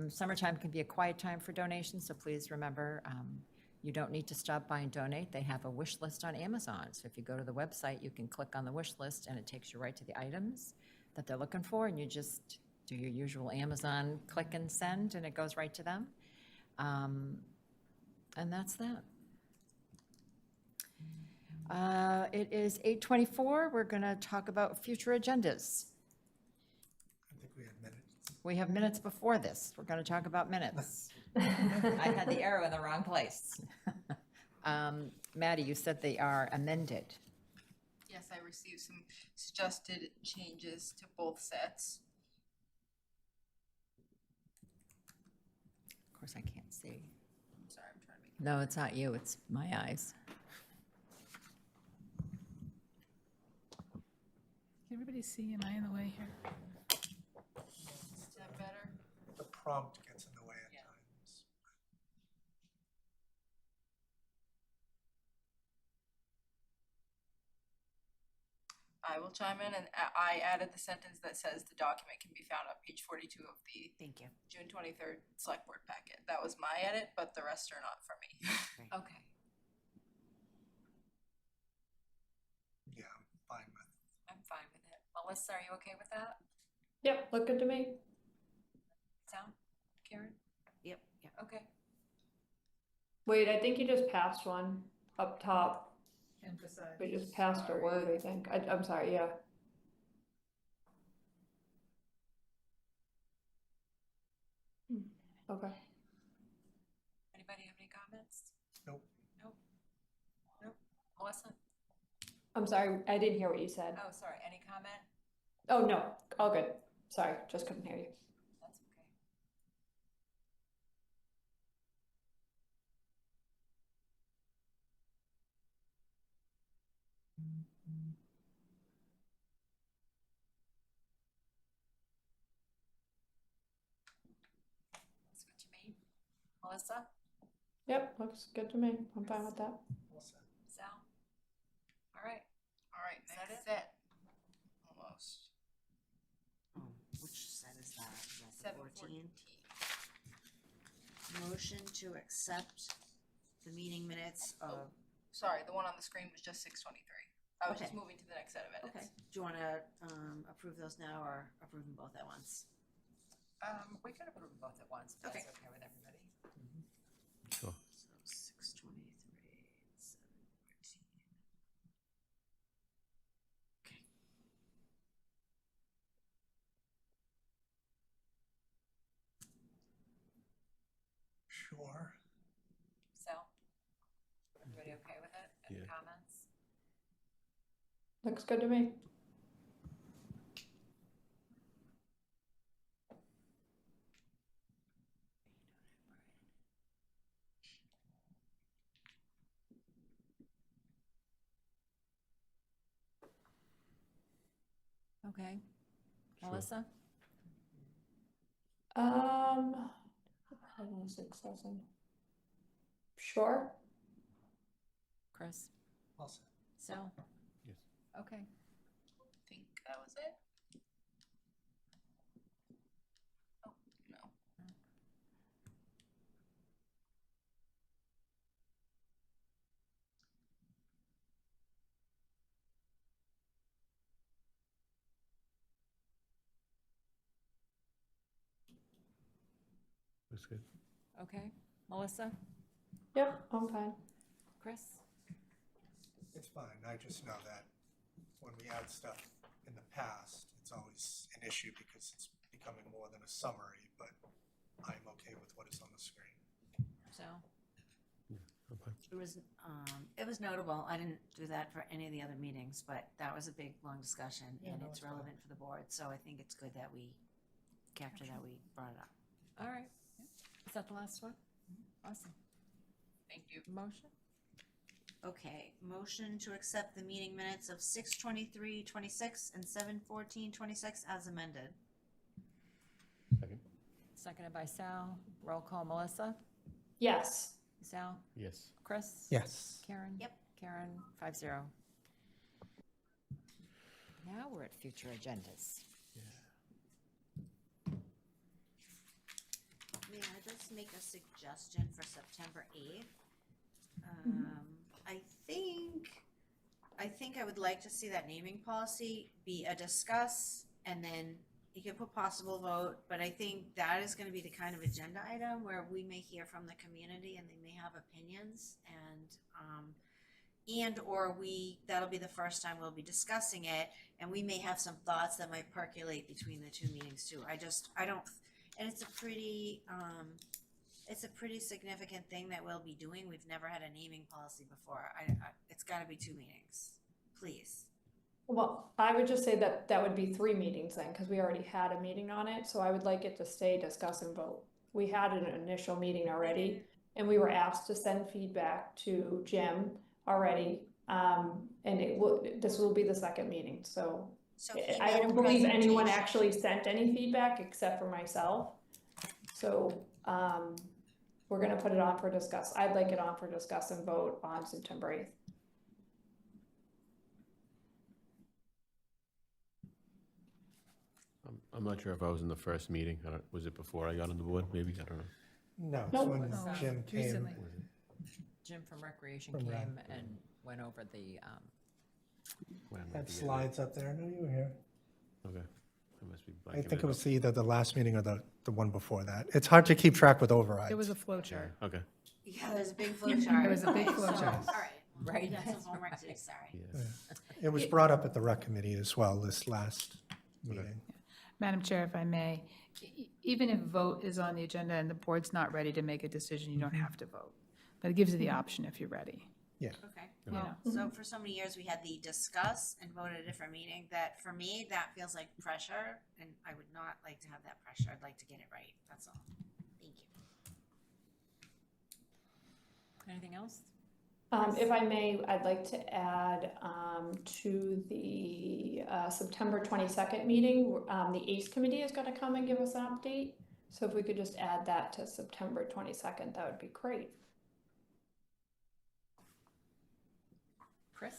Speaker 2: Summertime can be a quiet time for donations, so please remember you don't need to stop by and donate. They have a wish list on Amazon. So if you go to the website, you can click on the wish list and it takes you right to the items that they're looking for, and you just do your usual Amazon click and send, and it goes right to them. And that's that. It is 8:24. We're going to talk about future agendas.
Speaker 4: I think we have minutes.
Speaker 2: We have minutes before this. We're going to talk about minutes. I had the arrow in the wrong place. Maddie, you said they are amended.
Speaker 15: Yes, I received some suggested changes to both sets.
Speaker 2: Of course, I can't see.
Speaker 15: Sorry, I'm trying to make.
Speaker 2: No, it's not you. It's my eyes.
Speaker 8: Can everybody see? Am I in the way here?
Speaker 15: Is that better?
Speaker 4: The prompt gets in the way at times.
Speaker 15: I will chime in, and I added the sentence that says the document can be found on page 42 of the
Speaker 2: Thank you.
Speaker 15: June 23rd select board packet. That was my edit, but the rest are not for me.
Speaker 2: Okay.
Speaker 4: Yeah, I'm fine with.
Speaker 2: I'm fine with it. Melissa, are you okay with that?
Speaker 10: Yep, look good to me.
Speaker 2: Sound? Karen?
Speaker 11: Yep, yep.
Speaker 2: Okay.
Speaker 10: Wait, I think you just passed one up top.
Speaker 8: Emphasize.
Speaker 10: We just passed a word, I think. I'm sorry, yeah. Okay.
Speaker 2: Anybody have any comments?
Speaker 4: Nope.
Speaker 2: Nope. Nope. Melissa?
Speaker 10: I'm sorry, I didn't hear what you said.
Speaker 2: Oh, sorry. Any comment?
Speaker 10: Oh, no, all good. Sorry, just couldn't hear you.
Speaker 2: That's okay. Melissa?
Speaker 10: Yep, looks good to me. I'm fine with that.
Speaker 2: Sal? All right.
Speaker 15: All right,
Speaker 2: Is that
Speaker 15: next
Speaker 2: it?
Speaker 15: set. Almost.
Speaker 11: Which set is that? Is that the
Speaker 15: 7:14.
Speaker 11: 14? Motion to accept the meeting minutes of,
Speaker 15: Sorry, the one on the screen was just 6:23. I was just
Speaker 11: Okay.
Speaker 15: moving to the next set of minutes.
Speaker 11: okay, do you wanna, approve those now or approve them both at once?
Speaker 2: We could approve them both at once, if that's
Speaker 11: Okay.
Speaker 2: okay with everybody.
Speaker 12: Sure.
Speaker 11: So 6:23, 7:14. Okay.
Speaker 4: Sure.
Speaker 2: Sal? Everybody okay with it? Any
Speaker 12: Yeah.
Speaker 2: comments?
Speaker 10: Looks good to me.
Speaker 2: Okay.
Speaker 12: Sure.
Speaker 2: Melissa?
Speaker 10: Hold on, 6,000. Sure.
Speaker 2: Chris?
Speaker 4: All set.
Speaker 2: Sal?
Speaker 12: Yes.
Speaker 2: Okay.
Speaker 15: I think that was it. Oh, no.
Speaker 12: Looks good.
Speaker 2: Okay. Melissa?
Speaker 10: Yep, I'm fine.
Speaker 2: Chris?
Speaker 4: It's fine. I just know that when we add stuff in the past, it's always an issue because it's becoming more than a summary, but I'm okay with what is on the screen.
Speaker 2: Sal?
Speaker 12: I'm fine.
Speaker 11: It was notable, I didn't do that for any of the other meetings, but that was a big, long discussion,
Speaker 4: Yeah,
Speaker 11: and
Speaker 4: no,
Speaker 11: it's
Speaker 4: it's fine.
Speaker 11: relevant for the board, so I think it's good that we capture that we brought it up.
Speaker 2: All right. Is that the last one? Awesome.
Speaker 15: Thank you.
Speaker 2: Motion?
Speaker 11: Okay, motion to accept the meeting minutes of 6:23:26 and 7:14:26 as amended.
Speaker 12: Second?
Speaker 2: Seconded by Sal. Roll call, Melissa?
Speaker 10: Yes.
Speaker 2: Sal?
Speaker 12: Yes.
Speaker 2: Chris?
Speaker 4: Yes.
Speaker 2: Karen?
Speaker 11: Yep.
Speaker 2: Karen, 5-0. Now we're at future agendas.
Speaker 11: May I just make a suggestion for September 8th? I think I would like to see that naming policy be a discuss, and then you can put possible vote, but I think that is gonna be the kind of agenda item where we may hear from the community and they may have opinions, and/or that'll be the first time we'll be discussing it, and we may have some thoughts that might percolate between the two meetings too. And it's a pretty significant thing that we'll be doing. We've never had a naming policy before. It's gotta be 2 meetings, please.
Speaker 10: Well, I would just say that that would be 3 meetings then, because we already had a meeting on it, so I would like it to stay discuss and vote. We had an initial meeting already, and we were asked to send feedback to Jim already. And this will be the second meeting, so
Speaker 11: So he
Speaker 10: I
Speaker 11: made a
Speaker 10: don't believe anyone
Speaker 11: presentation.
Speaker 10: actually sent any feedback except for myself. So, we're gonna put it on for discuss. I'd like it on for discuss and vote on September 8th.
Speaker 12: I'm not sure if I was in the first meeting. Was it before I got on the board? Maybe, I don't know.
Speaker 4: No, it's
Speaker 10: Nope.
Speaker 4: when
Speaker 2: Oh,
Speaker 4: Jim came.
Speaker 8: recently.
Speaker 2: Jim from Recreation
Speaker 4: From Rec,
Speaker 2: came and went over the,
Speaker 12: When I might
Speaker 4: Had
Speaker 12: be in
Speaker 4: slides up there. No, you were here.
Speaker 12: it. Okay. I must be
Speaker 4: I
Speaker 12: blanking
Speaker 4: think it
Speaker 12: out.
Speaker 4: was either the last meeting or the one before that. It's hard to keep track with overrides.
Speaker 8: It was a flow chart.
Speaker 12: Okay.
Speaker 11: Yeah, there's a big flow chart.
Speaker 8: It was a big
Speaker 11: Okay,
Speaker 8: flow
Speaker 11: so-
Speaker 8: chart.
Speaker 11: All right.
Speaker 2: Right.
Speaker 11: We got some homework to do, sorry.
Speaker 12: Yeah.
Speaker 4: It was brought up at the rec committee as well this last meeting.
Speaker 8: Madam Chair, if I may, even if vote is on the agenda and the board's not ready to make a decision, you don't have to vote. But it gives you the option if you're ready.
Speaker 11: Okay,
Speaker 8: You
Speaker 11: well,
Speaker 8: know.
Speaker 11: so for so many years, we had the discuss and vote at a different meeting, that, for me, that feels like pressure, and I would not like to have that pressure, I'd like to get it right, that's all. Thank you.
Speaker 2: anything else?
Speaker 10: If I may, I'd like to add, to the, September 22nd meeting, the ACE committee is gonna come and give us an update. So if we could just add that to September 22nd, that would be great.
Speaker 2: Chris?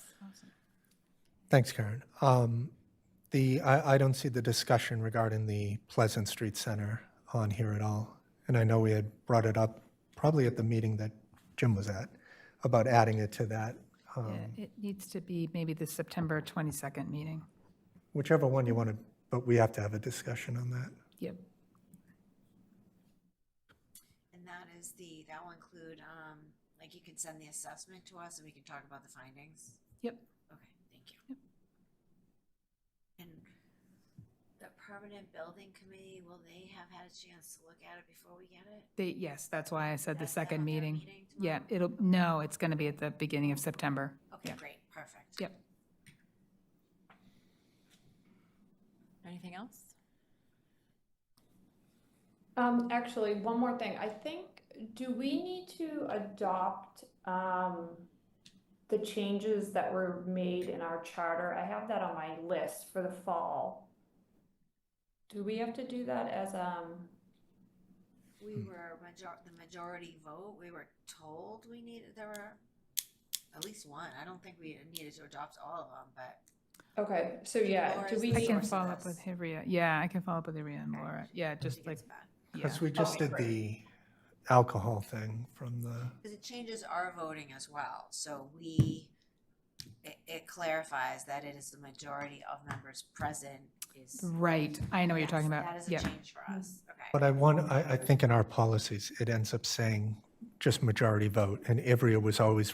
Speaker 4: Thanks, Karen. I don't see the discussion regarding the Pleasant Street Center on here at all. And I know we had brought it up probably at the meeting that Jim was at about adding it to that.
Speaker 8: Yeah, it needs to be maybe the September 22nd meeting.
Speaker 4: Whichever one you want to, but we have to have a discussion on that.
Speaker 8: Yep.
Speaker 11: And that will include, like you can send the assessment to us and we can talk about the findings.
Speaker 8: Yep.
Speaker 11: Okay, thank you. And the permanent building committee, will they have had a chance to look at it before we get it?
Speaker 8: Yes, that's why I said the
Speaker 11: That's
Speaker 8: second
Speaker 11: on their
Speaker 8: meeting.
Speaker 11: meeting
Speaker 8: Yeah,
Speaker 11: tomorrow?
Speaker 8: it's going to be at the beginning of September.
Speaker 11: Okay,
Speaker 8: Yeah.
Speaker 11: great, perfect.
Speaker 8: Yep.
Speaker 2: Anything else?
Speaker 10: Actually, one more thing. I think, do we need to adopt the changes that were made in our charter? I have that on my list for the fall. Do we have to do that as
Speaker 11: We were the majority vote. We were told there were at least one. I don't think we needed to adopt all of them, but.
Speaker 10: Okay, so yeah, do
Speaker 11: Laura's
Speaker 10: we
Speaker 11: the
Speaker 8: I
Speaker 10: need?
Speaker 8: can
Speaker 11: source of
Speaker 8: follow up
Speaker 11: this.
Speaker 8: with Hiria. Yeah, I can follow up with Hiria and Laura. Yeah, just like, yeah.
Speaker 4: Because we just
Speaker 10: Okay,
Speaker 4: did
Speaker 10: great.
Speaker 4: the alcohol thing from the,
Speaker 11: Because it changes our voting as well, so it clarifies that it is the majority of members present is.
Speaker 8: Right, I know what you're
Speaker 11: Yes,
Speaker 8: talking about.
Speaker 11: That is a
Speaker 8: Yeah.
Speaker 11: change for us, okay.
Speaker 4: but I think in our policies, it ends up saying just majority vote. And Ivrea was always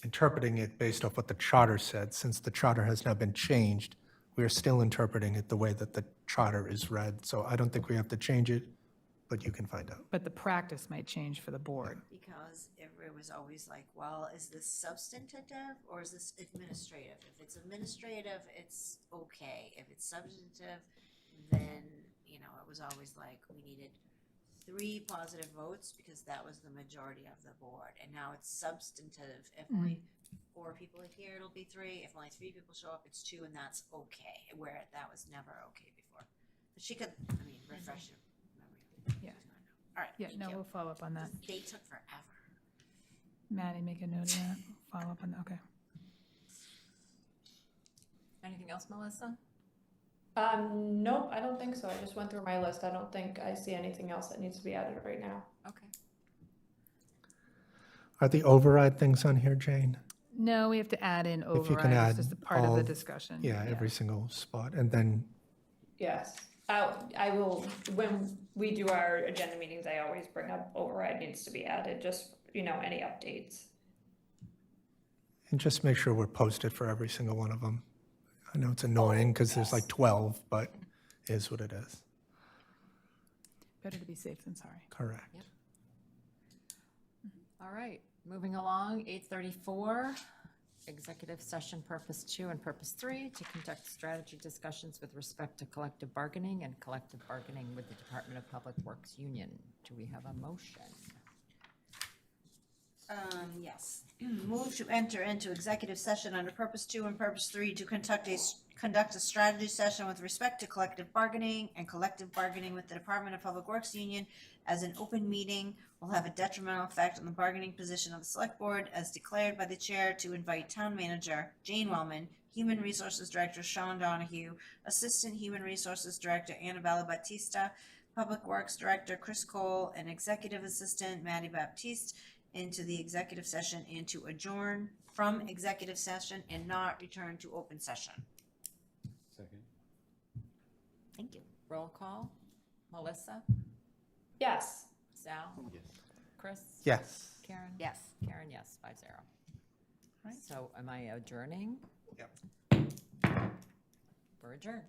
Speaker 4: interpreting it based off what the charter said. Since the charter has now been changed, we are still interpreting it the way that the charter is read. So I don't think we have to change it, but you can find out.
Speaker 8: But the practice might change for the board.
Speaker 11: Because it was always like, well, is this substantive or is this administrative? If it's administrative, it's okay. If it's substantive, then, it was always like, we needed 3 positive votes because that was the majority of the board. And now it's substantive. If only 4 people are here, it'll be 3. If only 3 people show up, it's 2, and that's okay, where that was never okay before. But she could, refresh your memory.
Speaker 8: Yeah.
Speaker 11: All right,
Speaker 8: Yeah,
Speaker 11: thank
Speaker 8: no,
Speaker 11: you.
Speaker 8: we'll follow up on that.
Speaker 11: They took forever.
Speaker 8: Maddie, make a note of that. Follow up on that, okay.
Speaker 2: Anything else, Melissa?
Speaker 10: Nope, I don't think so. I just went through my list. I don't think I see anything else that needs to be added right now.
Speaker 2: Okay.
Speaker 4: Are the override things on here, Jane?
Speaker 8: No, we have to add in
Speaker 4: If you can
Speaker 8: override.
Speaker 4: add
Speaker 8: It's just a part of
Speaker 4: all-
Speaker 8: the discussion.
Speaker 4: Yeah, every single spot. And then,
Speaker 10: Yes, I will, when we do our agenda meetings, I always bring up override needs to be added, just, any updates.
Speaker 4: and just make sure we're posted for every single one of them. I know it's annoying because there's like 12, but it is what it is.
Speaker 8: Better to be safe than sorry.
Speaker 4: Correct.
Speaker 2: Yep. All right, moving along, 8:34, executive session purpose 2 and purpose 3 to conduct strategy discussions with respect to collective bargaining and collective bargaining with the Department of Public Works Union. Do we have a motion?
Speaker 11: Yes. Move to enter into executive session under purpose 2 and purpose 3 to conduct a strategy session with respect to collective bargaining and collective bargaining with the Department of Public Works Union as an open meeting will have a detrimental effect on the bargaining position of the select board as declared by the chair to invite town manager Jane Wellman, Human Resources Director Sean Donahue, Assistant Human Resources Director Annabella Battista, Public Works Director Chris Cole, and Executive Assistant Maddie Baptiste into the executive session and to adjourn from executive session and not return to open session.
Speaker 12: Second.
Speaker 2: Thank you. Roll call. Melissa?
Speaker 10: Yes.
Speaker 2: Sal?
Speaker 12: Yes.
Speaker 2: Chris?
Speaker 4: Yes.
Speaker 2: Karen?
Speaker 11: Yes.
Speaker 2: Karen, yes, 5-0. Right, so am I adjourning?
Speaker 4: Yep.
Speaker 2: We're adjourned.